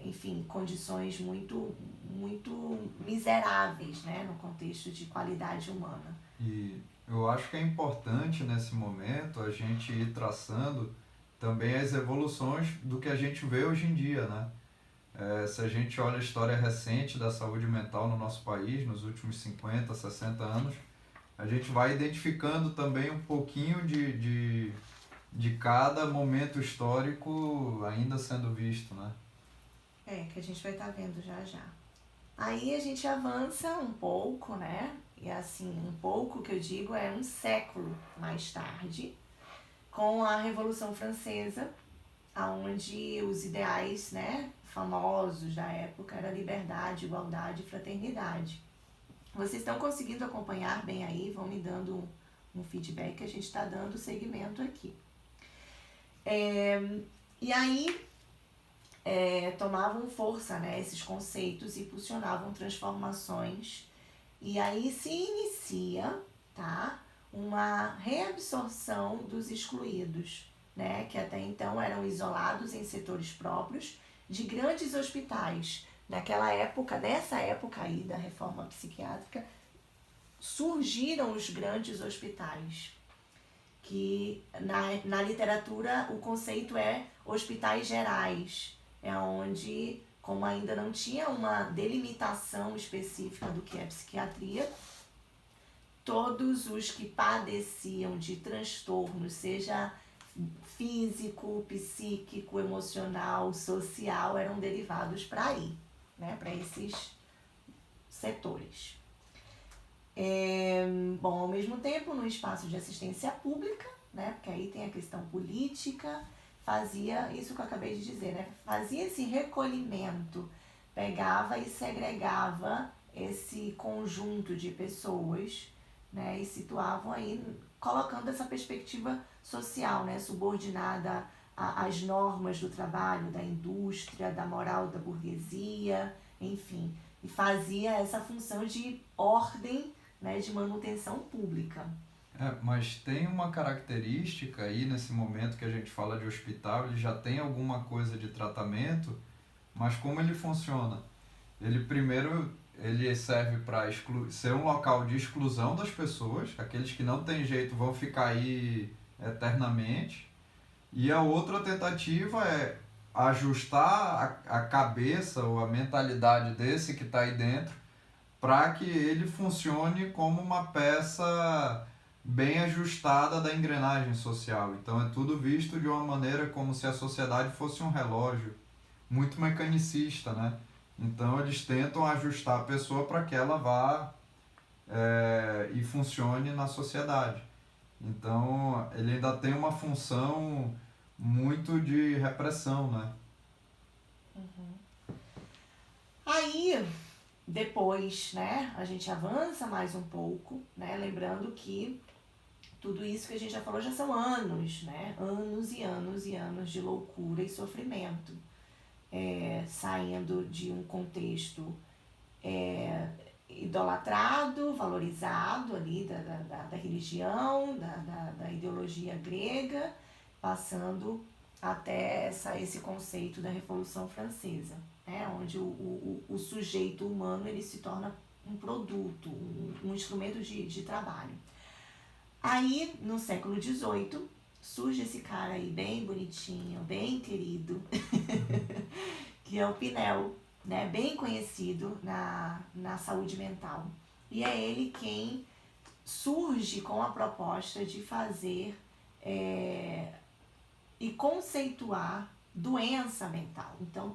enfim, condições muito, muito miseráveis, né, no contexto de qualidade humana. E eu acho que é importante nesse momento a gente ir traçando também as evoluções do que a gente vê hoje em dia, né? Se a gente olha a história recente da saúde mental no nosso país, nos últimos 50, 60 anos, a gente vai identificando também um pouquinho de cada momento histórico ainda sendo visto, né? Que a gente vai estar vendo já já. Aí a gente avança um pouco, né? E assim, um pouco que eu digo é um século mais tarde, com a Revolução Francesa, onde os ideais, né, famosos da época era liberdade, igualdade e fraternidade. Vocês estão conseguindo acompanhar bem aí? Vão me dando um feedback que a gente está dando seguimento aqui. E aí tomavam força, né, esses conceitos e impulsionavam transformações. E aí se inicia, tá, uma reabsorção dos excluídos, né, que até então eram isolados em setores próprios de grandes hospitais. Nessa época aí da reforma psiquiátrica, surgiram os grandes hospitais, que na literatura o conceito é hospitais gerais, onde, como ainda não tinha uma delimitação específica do que é psiquiatria, todos os que padeciam de transtornos, seja físico, psíquico, emocional, social, eram derivados para aí, né, para esses setores. Bom, ao mesmo tempo, no espaço de assistência pública, né, porque aí tem a questão política, fazia isso que eu acabei de dizer, né, fazia esse recolhimento, pegava e segregava esse conjunto de pessoas, né, e situavam aí, colocando essa perspectiva social, né, subordinada às normas do trabalho, da indústria, da moral da burguesia, enfim, e fazia essa função de ordem, né, de manutenção pública. Mas tem uma característica aí nesse momento que a gente fala de hospital, ele já tem alguma coisa de tratamento, mas como ele funciona? Ele primeiro ele serve para ser um local de exclusão das pessoas, aqueles que não tem jeito vão ficar aí eternamente, e a outra tentativa é ajustar a cabeça ou a mentalidade desse que está aí dentro para que ele funcione como uma peça bem ajustada da engrenagem social. Então é tudo visto de uma maneira como se a sociedade fosse um relógio, muito mecanicista, né? Então eles tentam ajustar a pessoa para que ela vá e funcione na sociedade. Então ele ainda tem uma função muito de repressão, né? Aí, depois, né, a gente avança mais um pouco, né, lembrando que tudo isso que a gente já falou já são anos, né, anos e anos e anos de loucura e sofrimento, saindo de um contexto idolatrado, valorizado ali da religião, da ideologia grega, passando até esse conceito da Revolução Francesa, né, onde o sujeito humano ele se torna um produto, um instrumento de trabalho. Aí, no século XVIII, surge esse cara aí bem bonitinho, bem querido, que é o Pinel, né, bem conhecido na saúde mental. E é ele quem surge com a proposta de fazer e conceituar doença mental. Então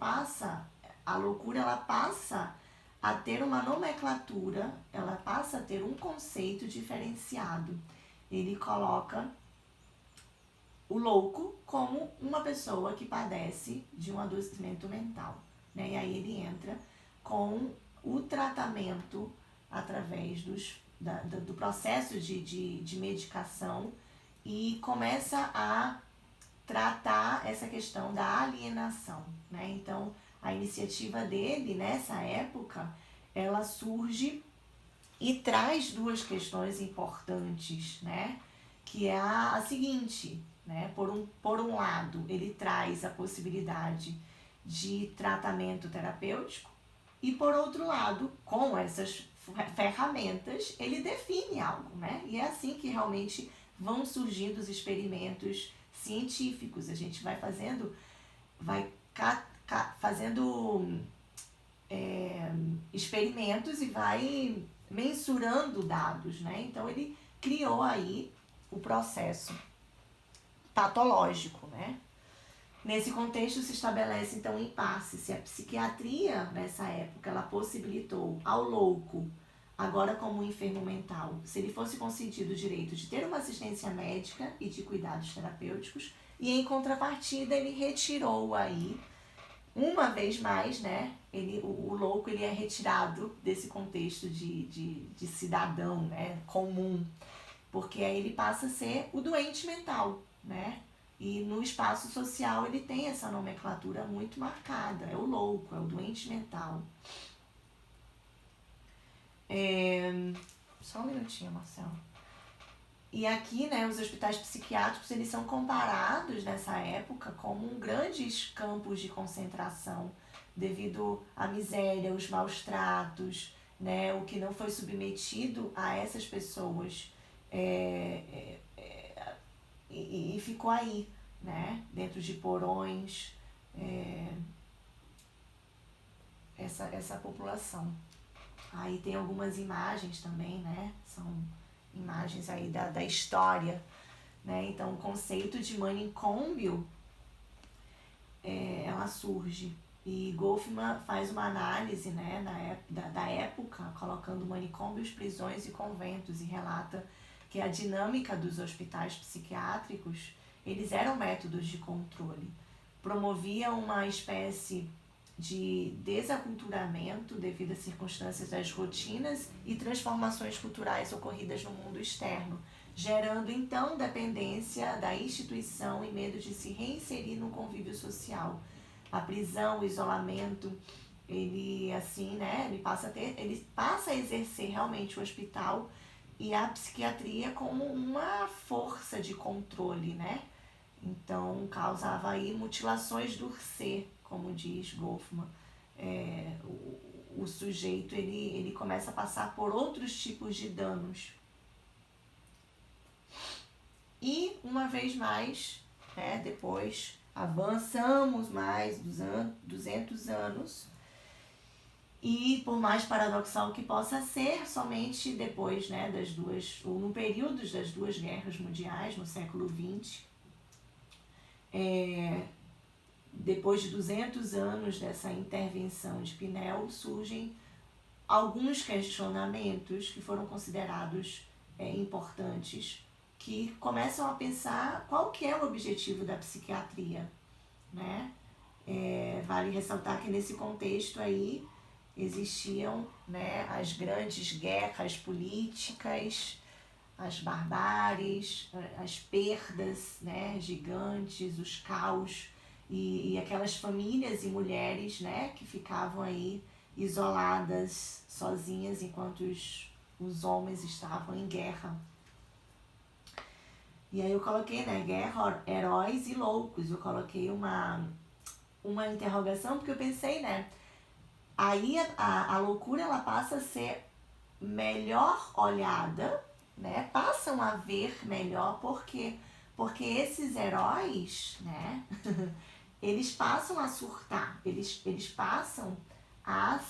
a loucura ela passa a ter uma nomenclatura, ela passa a ter um conceito diferenciado. Ele coloca o louco como uma pessoa que padece de um adoecimento mental, né? E aí ele entra com o tratamento através do processo de medicação e começa a tratar essa questão da alienação, né? Então, a iniciativa dele nessa época, ela surge e traz duas questões importantes, né? Que é a seguinte, né? Por um lado, ele traz a possibilidade de tratamento terapêutico e, por outro lado, com essas ferramentas, ele define algo, né? E é assim que realmente vão surgindo os experimentos científicos. A gente vai fazendo experimentos e vai mensurando dados, né? Então ele criou aí o processo patológico, né? Nesse contexto se estabelece então um impasse. Se a psiquiatria nessa época ela possibilitou ao louco, agora como um enfermo mental, se ele fosse concedido o direito de ter uma assistência médica e de cuidados terapêuticos, e em contrapartida ele retirou aí, uma vez mais, né, o louco ele é retirado desse contexto de cidadão, né, comum, porque aí ele passa a ser o doente mental, né, e no espaço social ele tem essa nomenclatura muito marcada, é o louco, é o doente mental. Só um minutinho, Marcelo. E aqui, né, os hospitais psiquiátricos, eles são comparados nessa época como grandes campos de concentração devido à miséria, os maus tratos, né, o que não foi submetido a essas pessoas e ficou aí, né, dentro de porões, essa população. Aí tem algumas imagens também, né, são imagens aí da história, né? Então, o conceito de manicômio, ela surge. E Goffman faz uma análise, né, da época, colocando manicômios, prisões e conventos, e relata que a dinâmica dos hospitais psiquiátricos, eles eram métodos de controle. Promoviam uma espécie de desaculturamento devido às circunstâncias das rotinas e transformações culturais ocorridas no mundo externo, gerando então dependência da instituição e medo de se reinserir no convívio social. A prisão, o isolamento, ele assim, né, ele passa a exercer realmente o hospital e a psiquiatria como uma força de controle, né? Então, causava aí mutilações do ser, como diz Goffman. O sujeito, ele começa a passar por outros tipos de danos. E, uma vez mais, depois avançamos mais 200 anos, e por mais paradoxal que possa ser, somente depois, né, ou no período das duas guerras mundiais, no século XX, depois de 200 anos dessa intervenção de Pinel, surgem alguns questionamentos que foram considerados importantes, que começam a pensar qual que é o objetivo da psiquiatria, né? Vale ressaltar que nesse contexto aí existiam, né, as grandes guerras políticas, as barbáries, as perdas, né, gigantes, os caos, e aquelas famílias e mulheres, né, que ficavam aí isoladas, sozinhas, enquanto os homens estavam em guerra. E aí eu coloquei, né, guerra, heróis e loucos. Eu coloquei uma interrogação, porque eu pensei, né, aí a loucura, ela passa a ser melhor olhada, né, passam a ver melhor, porque esses heróis, né, eles passam a surtar, eles passam a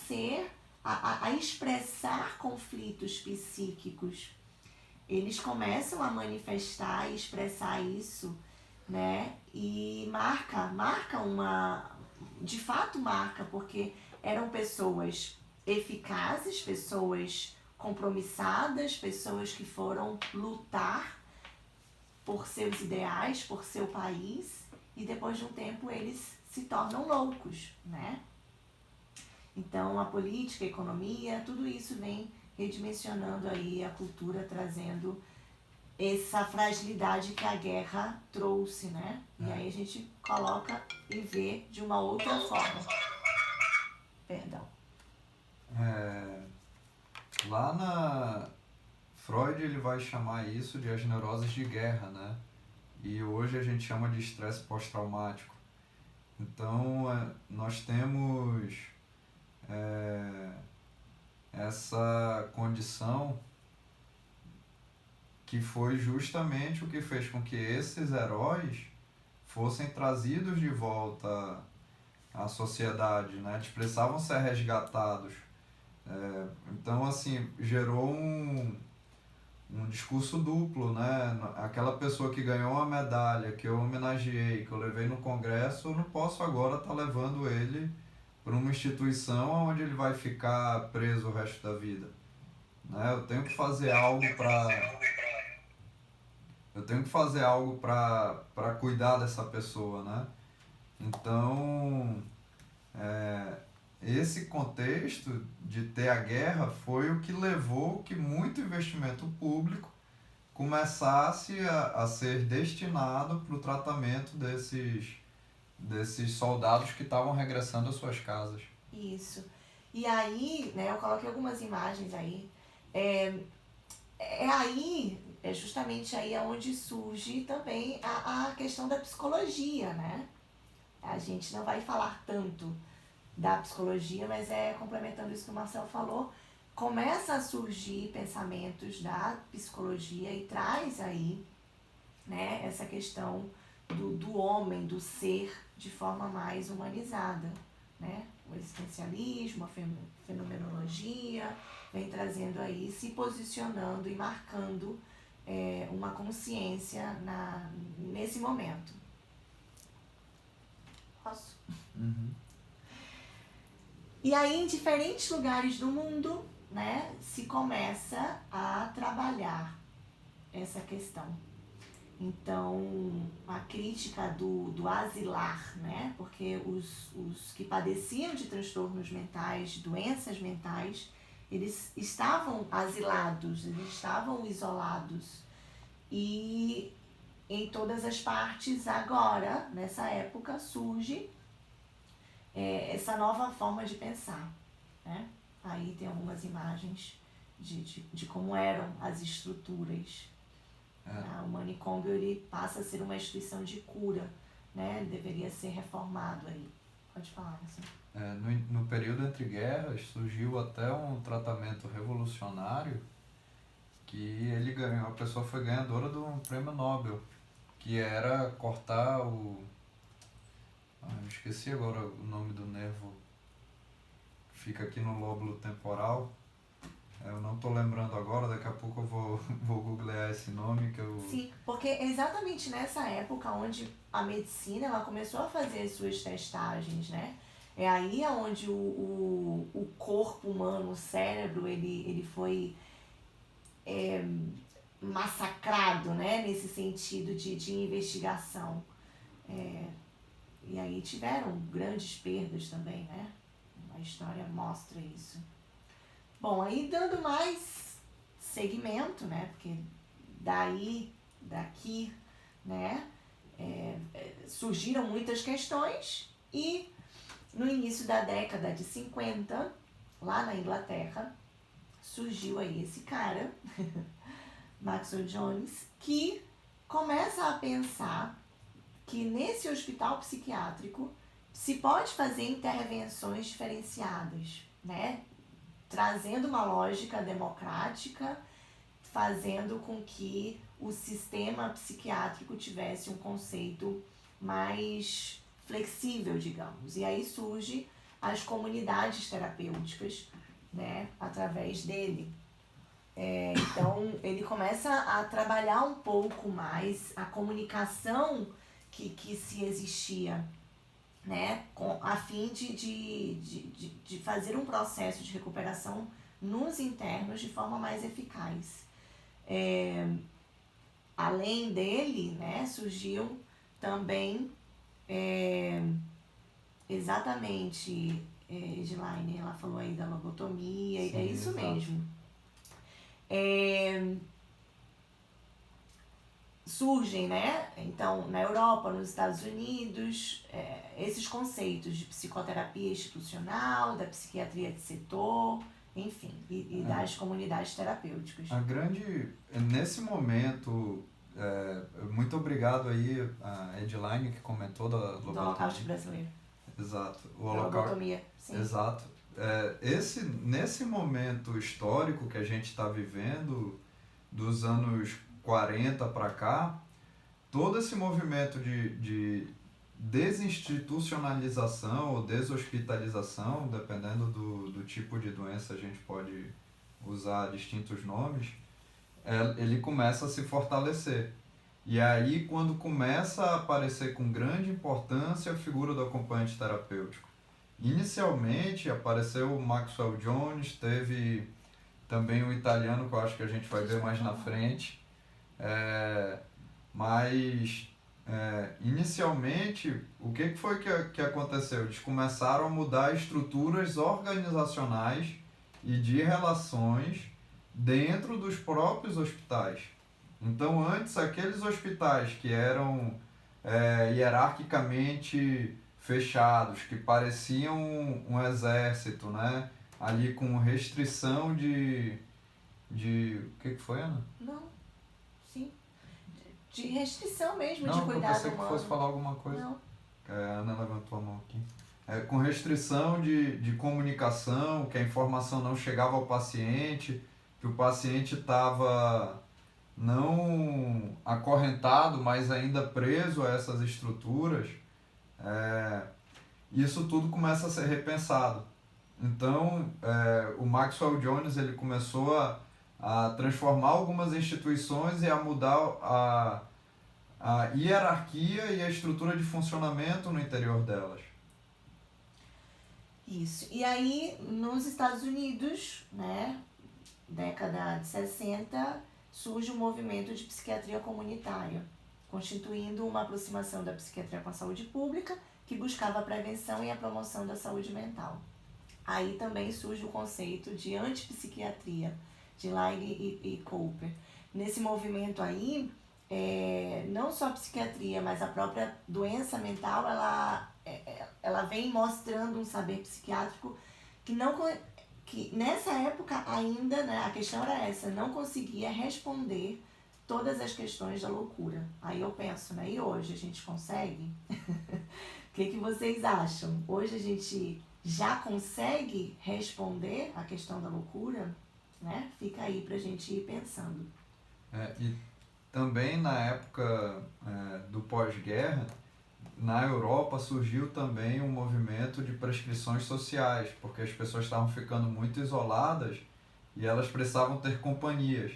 expressar conflitos psíquicos. Eles começam a manifestar e expressar isso, né, e de fato marca, porque eram pessoas eficazes, pessoas compromissadas, pessoas que foram lutar por seus ideais, por seu país, e depois de um tempo eles se tornam loucos, né? Então a política, a economia, tudo isso vem redimensionando aí a cultura, trazendo essa fragilidade que a guerra trouxe, né? E aí a gente coloca e vê de uma outra forma. Perdão. Lá na Freud, ele vai chamar isso de as neuroses de guerra, né? E hoje a gente chama de estresse pós-traumático. Então, nós temos essa condição que foi justamente o que fez com que esses heróis fossem trazidos de volta à sociedade, né? Eles precisavam ser resgatados. Então, assim, gerou um discurso duplo, né? Aquela pessoa que ganhou uma medalha, que eu homenageei, que eu levei no congresso, eu não posso agora estar levando ele para uma instituição onde ele vai ficar preso o resto da vida, né? Eu tenho que fazer algo para cuidar dessa pessoa, né? Então, esse contexto de ter a guerra foi o que levou que muito investimento público começasse a ser destinado para o tratamento desses soldados que estavam regressando às suas casas. Isso. E aí, né, eu coloquei algumas imagens aí. Justamente aí onde surge também a questão da psicologia, né? A gente não vai falar tanto da psicologia, mas complementando isso que o Marcelo falou, começa a surgir pensamentos da psicologia e traz aí, né, essa questão do homem, do ser, de forma mais humanizada, né? O existencialismo, a fenomenologia, vem trazendo aí, se posicionando e marcando uma consciência nesse momento. Posso? Uhum. E aí, em diferentes lugares do mundo, né, se começa a trabalhar essa questão. Então, a crítica do asilar, né, porque os que padeciam de transtornos mentais, doenças mentais, eles estavam asilados, eles estavam isolados. E em todas as partes, agora, nessa época, surge essa nova forma de pensar, né? Aí tem algumas imagens de como eram as estruturas. O manicômio ele passa a ser uma instituição de cura, né? Ele deveria ser reformado aí. Pode falar, assim. No período entre guerras, surgiu até um tratamento revolucionário que ele ganhou, a pessoa foi ganhadora de um prêmio Nobel, que era cortar eu esqueci agora o nome do nervo que fica aqui no lóbulo temporal. Eu não estou lembrando agora, daqui a pouco eu vou googlear esse nome que eu... Sim, porque é exatamente nessa época onde a medicina ela começou a fazer as suas testagens, né? É aí onde o corpo humano, o cérebro, ele foi massacrado, né? Nesse sentido de investigação. E aí tiveram grandes perdas também, né? A história mostra isso. Bom, aí dando mais segmento, né? Porque daqui, né? Surgiram muitas questões e no início da década de 50, lá na Inglaterra, surgiu aí esse cara, Maxwell Jones, que começa a pensar que nesse hospital psiquiátrico se pode fazer intervenções diferenciadas, né? Trazendo uma lógica democrática, fazendo com que o sistema psiquiátrico tivesse um conceito mais flexível, digamos. E aí surge as comunidades terapêuticas, né? Através dele. Então, ele começa a trabalhar um pouco mais a comunicação que se existia, né, a fim de fazer um processo de recuperação nos internos de forma mais eficaz. Além dele, né, surgiu também exatamente, Edlaine, ela falou aí da lobotomia, Sim, é isso exato. mesmo. Surgem, né? Então, na Europa, nos Estados Unidos, esses conceitos de psicoterapia institucional, da psiquiatria de setor, enfim, e das comunidades terapêuticas. Nesse momento, muito obrigado aí a Edlaine que comentou da lobotomia. Do Holocausto brasileiro. Exato. Da lobotomia, sim. Exato. Nesse momento histórico que a gente está vivendo, dos anos 40 para cá, todo esse movimento de desinstitucionalização ou deshospitalização, dependendo do tipo de doença, a gente pode usar distintos nomes, ele começa a se fortalecer. E aí, quando começa a aparecer com grande importância a figura do acompanhante terapêutico. Inicialmente apareceu o Maxwell Jones, teve também o italiano, que eu acho que a gente vai ver mais na frente. Mas inicialmente, o que foi que aconteceu? Eles começaram a mudar estruturas organizacionais e de relações dentro dos próprios hospitais. Então, antes, aqueles hospitais que eram hierarquicamente fechados, que pareciam um exército, né? Ali com restrição de... O que foi, Ana? Não, sim. De restrição mesmo, Não, de cuidado humano. eu pensei que fosse falar alguma coisa. Não. A Ana levantou a mão aqui. Com restrição de comunicação, que a informação não chegava ao paciente, que o paciente estava não acorrentado, mas ainda preso a essas estruturas. isso tudo começa a ser repensado. Então, o Maxwell Jones ele começou a transformar algumas instituições e a mudar a hierarquia e a estrutura de funcionamento no interior delas. Isso. E aí, nos Estados Unidos, né, década de 60, surge o movimento de psiquiatria comunitária, constituindo uma aproximação da psiquiatria com a saúde pública que buscava a prevenção e a promoção da saúde mental. Aí também surge o conceito de antipsiquiatria, de Line e Cooper. Nesse movimento aí, não só a psiquiatria, mas a própria doença mental, ela vem mostrando um saber psiquiátrico que nessa época ainda, né, a questão era essa, não conseguia responder todas as questões da loucura. Aí eu penso, né, e hoje a gente consegue? O que vocês acham? Hoje a gente já consegue responder a questão da loucura? Né? Fica aí pra gente ir pensando. E também na época do pós-guerra, na Europa surgiu também um movimento de prescrições sociais, porque as pessoas estavam ficando muito isoladas e elas precisavam ter companhias.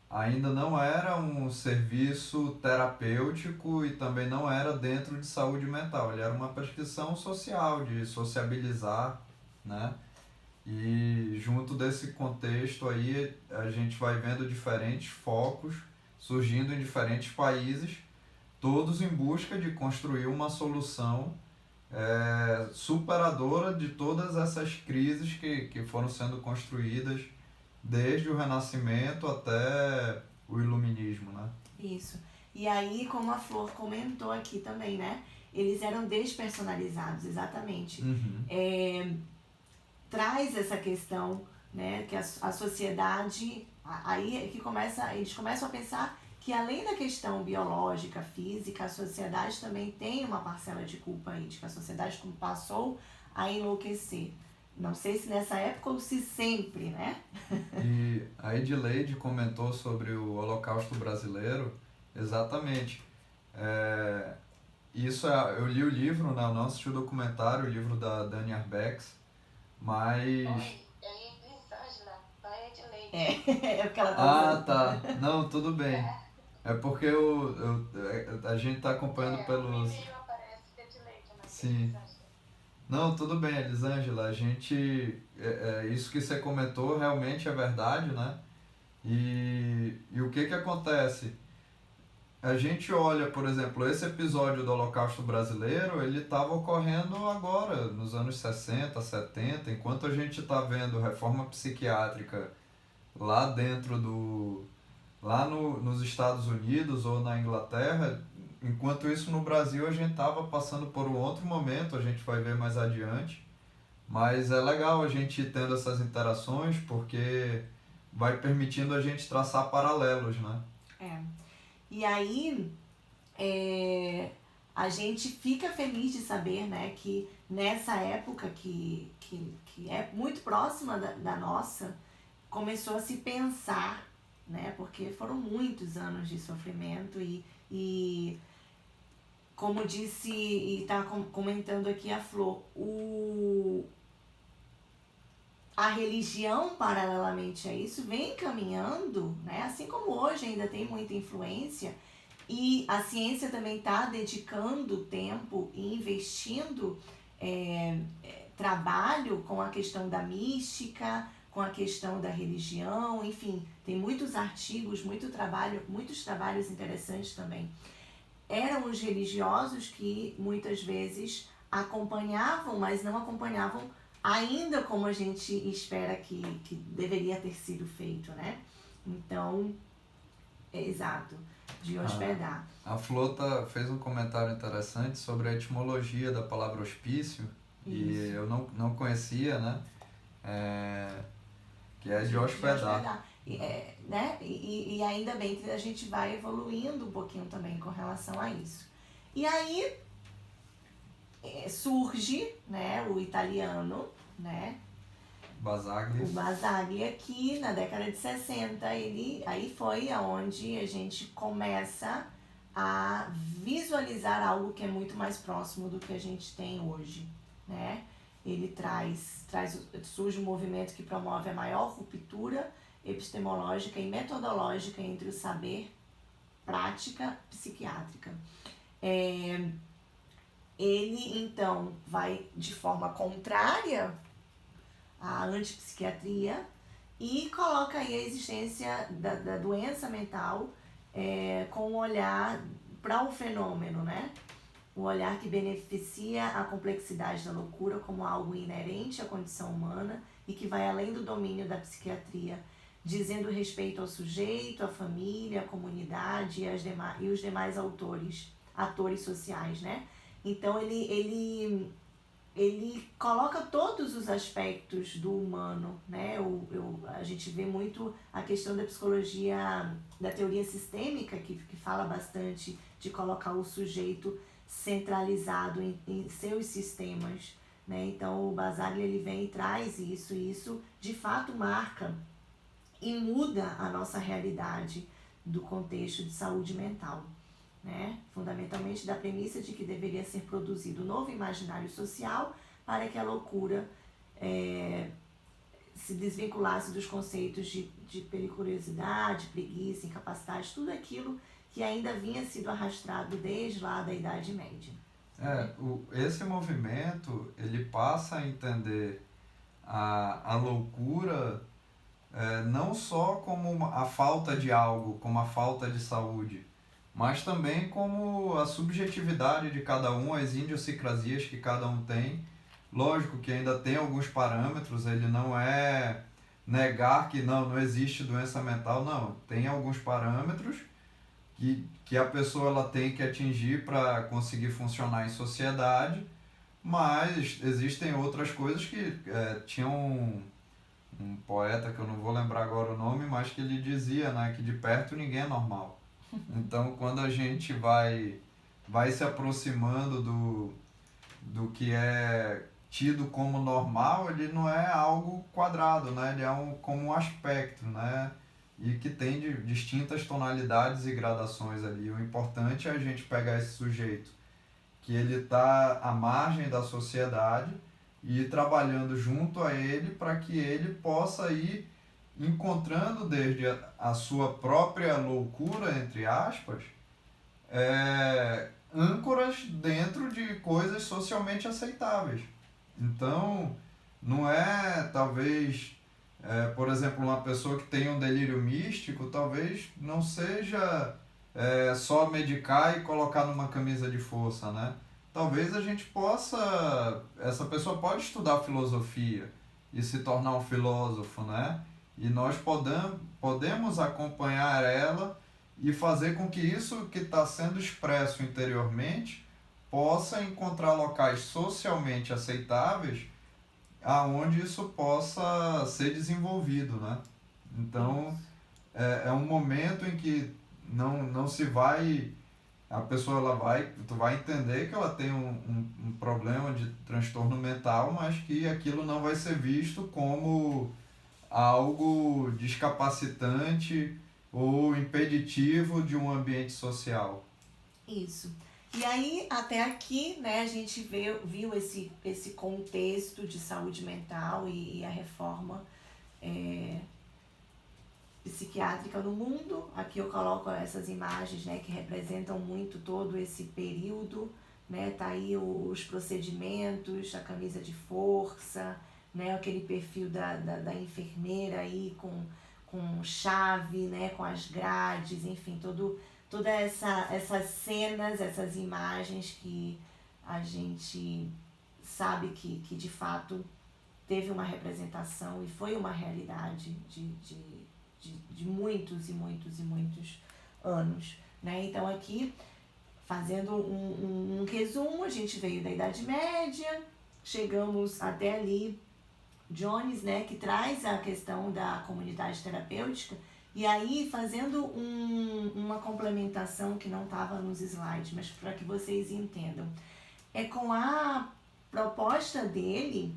Ainda não era um serviço terapêutico e também não era dentro de saúde mental, ele era uma prescrição social, de sociabilizar, né? E junto desse contexto aí, a gente vai vendo diferentes focos surgindo em diferentes países, todos em busca de construir uma solução superadora de todas essas crises que foram sendo construídas desde o Renascimento até o Iluminismo, né? Isso. E aí, como a Flor comentou aqui também, né? Eles eram despersonalizados, exatamente. Uhum. Traz essa questão, né? Que a sociedade... Aí é que eles começam a pensar que além da questão biológica, física, a sociedade também tem uma parcela de culpa aí, de que a sociedade passou a enlouquecer. Não sei se nessa época ou se sempre, né? E a Edileide comentou sobre o Holocausto brasileiro, exatamente. Eu li o livro, né? Eu não assisti o documentário, o livro da Dani Arbex, mas... Elisângela, da Edileide. É o que ela tá dizendo. tá. Não, tudo bem. É porque a gente tá acompanhando pelos... aparece Edileide, mas Sim. Não, tudo bem, Elisângela, a gente, isso que você comentou realmente é verdade, né? E o que acontece? A gente olha, por exemplo, esse episódio do Holocausto brasileiro, ele estava ocorrendo agora, nos anos 60, 70, enquanto a gente está vendo reforma psiquiátrica lá dentro nos Estados Unidos ou na Inglaterra. Enquanto isso, no Brasil, a gente estava passando por um outro momento, a gente vai ver mais adiante. Mas é legal a gente ir tendo essas interações, porque vai permitindo a gente traçar paralelos, né? E aí, a gente fica feliz de saber, né, que nessa época que é muito próxima da nossa, começou a se pensar, né, porque foram muitos anos de sofrimento e como disse e está comentando aqui a Flor, a religião, paralelamente a isso, vem caminhando, né? Assim como hoje ainda tem muita influência, e a ciência também está dedicando tempo e investindo trabalho com a questão da mística, com a questão da religião, enfim, tem muitos artigos, muitos trabalhos interessantes também. Eram os religiosos que muitas vezes acompanhavam, mas não acompanhavam ainda como a gente espera que deveria ter sido feito, né? Então, exato, de hospedar. A Flota fez um comentário interessante sobre a etimologia da palavra hospício, e eu não conhecia, né? Que é de hospedar. Né? E ainda bem que a gente vai evoluindo um pouquinho também com relação a isso. E aí surge, né, o italiano, né? Basaglia. O Basaglia, que na década de 60, aí foi aonde a gente começa a visualizar algo que é muito mais próximo do que a gente tem hoje, né? Ele surge um movimento que promove a maior ruptura epistemológica e metodológica entre o saber prática psiquiátrica. Ele, então, vai de forma contrária à antipsiquiatria e coloca aí a existência da doença mental com um olhar para o fenômeno, né? Um olhar que beneficia a complexidade da loucura como algo inerente à condição humana e que vai além do domínio da psiquiatria, dizendo respeito ao sujeito, à família, à comunidade e os demais atores sociais, né? Então ele coloca todos os aspectos do humano, né? A gente vê muito a questão da psicologia, da teoria sistêmica, que fala bastante de colocar o sujeito centralizado em seus sistemas, né? Então o Basaglia ele vem e traz isso, e isso de fato marca e muda a nossa realidade do contexto de saúde mental, né? Fundamentalmente da premissa de que deveria ser produzido um novo imaginário social para que a loucura se desvinculasse dos conceitos de periculosidade, preguiça, incapacidade, tudo aquilo que ainda vinha sido arrastado desde lá da Idade Média. Esse movimento, ele passa a entender a loucura não só como a falta de algo, como a falta de saúde, mas também como a subjetividade de cada um, as idiosincrasias que cada um tem. Lógico que ainda tem alguns parâmetros, ele não é negar que não existe doença mental, não. Tem alguns parâmetros que a pessoa ela tem que atingir para conseguir funcionar em sociedade, mas existem outras coisas que tinha um poeta, que eu não vou lembrar agora o nome, mas que ele dizia, né, que de perto ninguém é normal. Então, quando a gente vai se aproximando do que é tido como normal, ele não é algo quadrado, né? Ele é como um aspecto, né? E que tem distintas tonalidades e gradações ali. O importante é a gente pegar esse sujeito que ele está à margem da sociedade e ir trabalhando junto a ele para que ele possa ir encontrando desde a sua própria loucura, entre aspas, âncoras dentro de coisas socialmente aceitáveis. Então, não é talvez, por exemplo, uma pessoa que tem um delírio místico, talvez não seja só medicar e colocar numa camisa de força, né? Talvez a gente essa pessoa pode estudar filosofia e se tornar um filósofo, né? E nós podemos acompanhar ela e fazer com que isso que está sendo expresso interiormente possa encontrar locais socialmente aceitáveis aonde isso possa ser desenvolvido, né? Então, é um momento em que não se vai... A pessoa tu vai entender que ela tem um problema de transtorno mental, mas que aquilo não vai ser visto como algo descapacitante ou impeditivo de um ambiente social. Isso. E aí, até aqui, né, a gente viu esse contexto de saúde mental e a reforma psiquiátrica no mundo. Aqui eu coloco essas imagens, né, que representam muito todo esse período, né? Tá aí os procedimentos, a camisa de força, né, aquele perfil da enfermeira aí com chave, né, com as grades, enfim, toda essas cenas, essas imagens que a gente sabe que de fato teve uma representação e foi uma realidade de muitos e muitos e muitos anos, né? Então aqui, fazendo um resumo, a gente veio da Idade Média, chegamos até ali, Jones, né, que traz a questão da comunidade terapêutica, e aí fazendo uma complementação que não estava nos slides, mas para que vocês entendam, com a proposta dele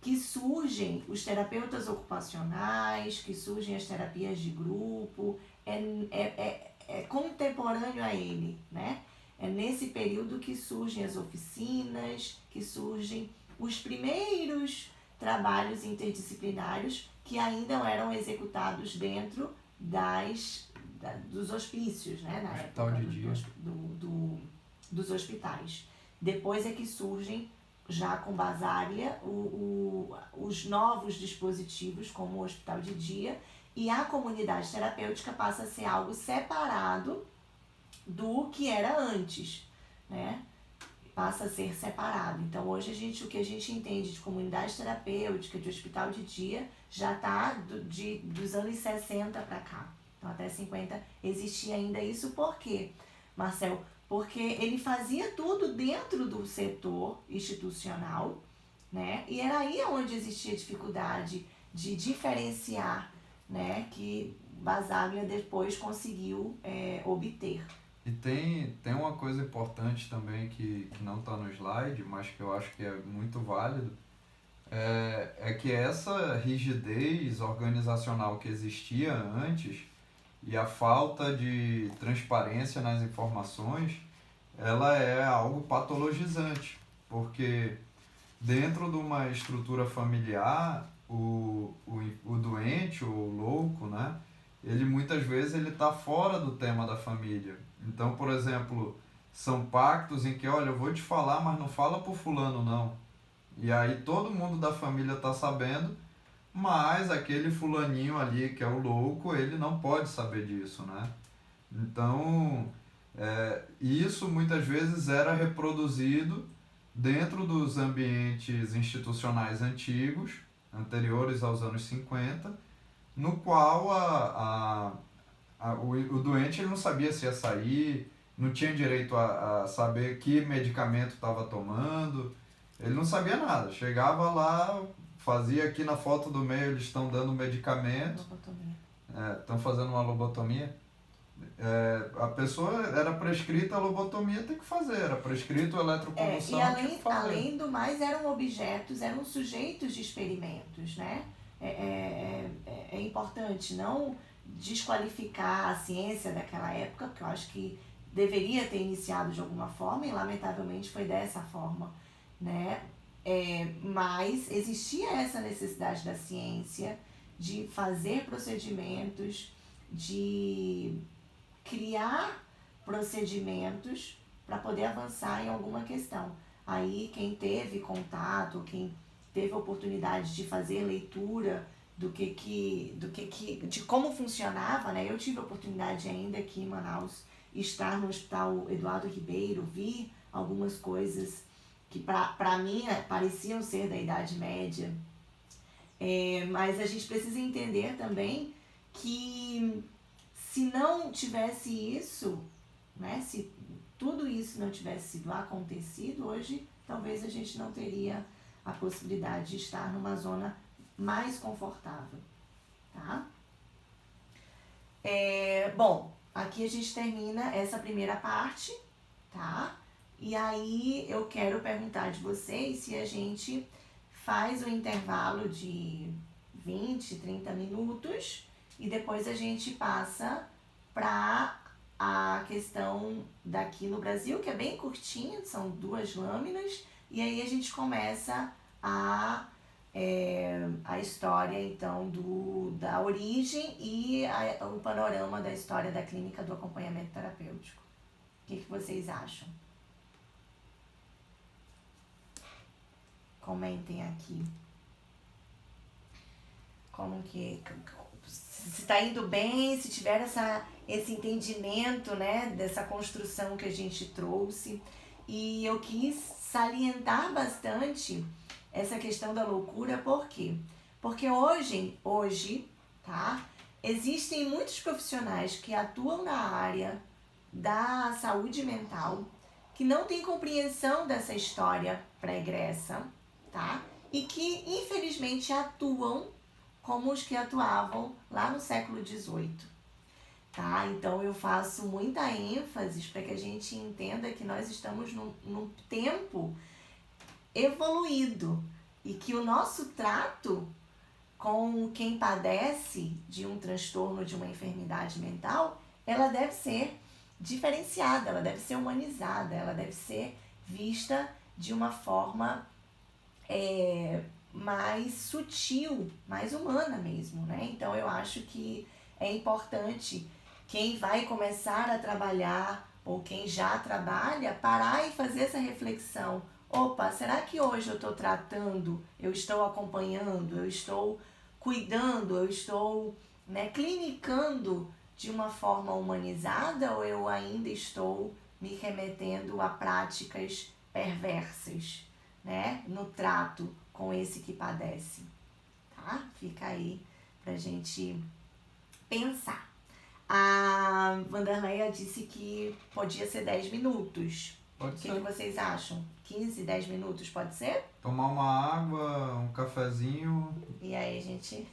que surgem os terapeutas ocupacionais, que surgem as terapias de grupo, é contemporâneo a ele, né? É nesse período que surgem as oficinas, que surgem os primeiros trabalhos interdisciplinários que ainda eram executados dentro dos hospícios, né? Na Hospital época de dia. dos hospitais. Depois é que surgem, já com Basaglia, os novos dispositivos, como o hospital de dia, e a comunidade terapêutica passa a ser algo separado do que era antes, né? Passa a ser separado. Então, hoje o que a gente entende de comunidade terapêutica, de hospital de dia, já está dos anos 60 para cá. Então, até 50 existia ainda isso. Por quê, Marcel? Porque ele fazia tudo dentro do setor institucional, né? E era aí onde existia dificuldade de diferenciar, né? Que Basaglia depois conseguiu obter. E tem uma coisa importante também que não está no slide, mas que eu acho que é muito válido, é que essa rigidez organizacional que existia antes e a falta de transparência nas informações, ela é algo patologizante, porque dentro de uma estrutura familiar, o doente, o louco, né, ele muitas vezes ele está fora do tema da família. Então, por exemplo, são pactos em que, olha, eu vou te falar, mas não fala pro fulano não. E aí todo mundo da família está sabendo, mas aquele fulaninho ali que é o louco, ele não pode saber disso, né? Então, isso muitas vezes era reproduzido dentro dos ambientes institucionais antigos, anteriores aos anos 50, no qual o doente ele não sabia se ia sair, não tinha direito a saber que medicamento estava tomando, ele não sabia nada. Chegava lá, fazia aqui na foto do meio, eles estão dando medicamento, estão fazendo uma lobotomia. A pessoa era prescrita a lobotomia, tem que fazer, era prescrito a eletroconvulsão, e tinha que fazer. além do mais, eram sujeitos de experimentos, né? É importante não desqualificar a ciência daquela época, porque eu acho que deveria ter iniciado de alguma forma e lamentavelmente foi dessa forma, né? Mas existia essa necessidade da ciência de fazer procedimentos, de criar procedimentos para poder avançar em alguma questão. Aí quem teve contato, quem teve a oportunidade de fazer leitura de como funcionava, né? Eu tive a oportunidade ainda aqui em Manaus estar no Hospital Eduardo Ribeiro, vi algumas coisas que para mim pareciam ser da Idade Média, mas a gente precisa entender também que se não tivesse isso, né? Se tudo isso não tivesse sido acontecido, hoje talvez a gente não teria a possibilidade de estar numa zona mais confortável, tá? Bom, aqui a gente termina essa primeira parte, tá? E aí eu quero perguntar de vocês se a gente faz o intervalo de 20, 30 minutos e depois a gente passa para a questão daqui no Brasil, que é bem curtinha, são 2 lâminas, e aí a gente começa a história, então, da origem e o panorama da história da clínica do acompanhamento terapêutico. O que vocês acham? Comentem aqui. Se está indo bem, se tiver esse entendimento, né, dessa construção que a gente trouxe. E eu quis salientar bastante essa questão da loucura, por quê? Porque hoje, tá? Existem muitos profissionais que atuam na área da saúde mental, que não têm compreensão dessa história pregressa, tá? E que, infelizmente, atuam como os que atuavam lá no século XVIII, tá? Então, eu faço muita ênfase para que a gente entenda que nós estamos num tempo evoluído e que o nosso trato com quem padece de um transtorno, de uma enfermidade mental, ela deve ser diferenciada, ela deve ser humanizada, ela deve ser vista de uma forma mais sutil, mais humana mesmo, né? Então eu acho que é importante quem vai começar a trabalhar ou quem já trabalha parar e fazer essa reflexão. Opa, será que hoje eu estou tratando, eu estou acompanhando, eu estou cuidando, eu estou, né, clinicando de uma forma humanizada ou eu ainda estou me remetendo a práticas perversas, né, no trato com esse que padece, tá? Fica aí pra gente pensar. A Vanderleia disse que podia ser 10 minutos. Pode O que ser. vocês acham? 15, 10 minutos pode ser? Tomar uma água, um cafezinho. E aí a gente...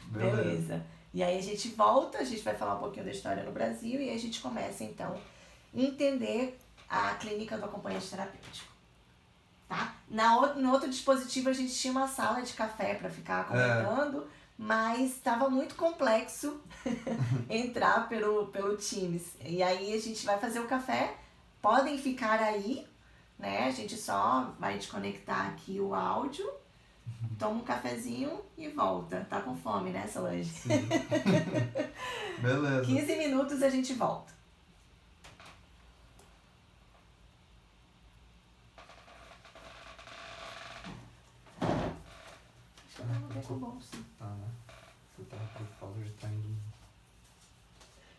Beleza. Beleza. E aí a gente volta, a gente vai falar um pouquinho da história no Brasil e aí a gente começa então a entender a clínica do acompanhante terapêutico. Tá? No outro dispositivo a gente tinha uma sala de café para ficar comentando, mas estava muito complexo entrar pelo Teams. E aí a gente vai fazer o café, podem ficar aí, né? A gente só vai desconectar aqui o áudio, toma um cafezinho e volta. Tá com fome, né, Solange? Sim. Beleza. 15 minutos a gente volta. Acho que eu não vou ter com o bolso. Tá, né? Você tava preocupado de estar indo.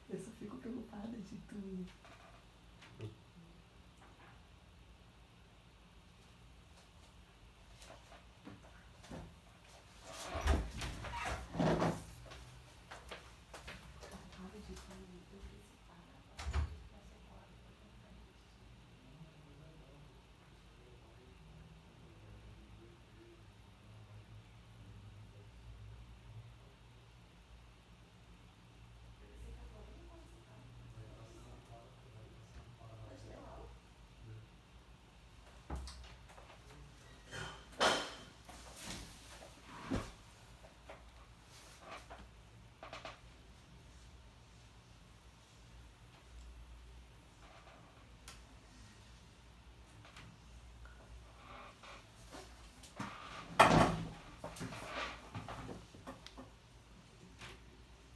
Eu só fico preocupada de tu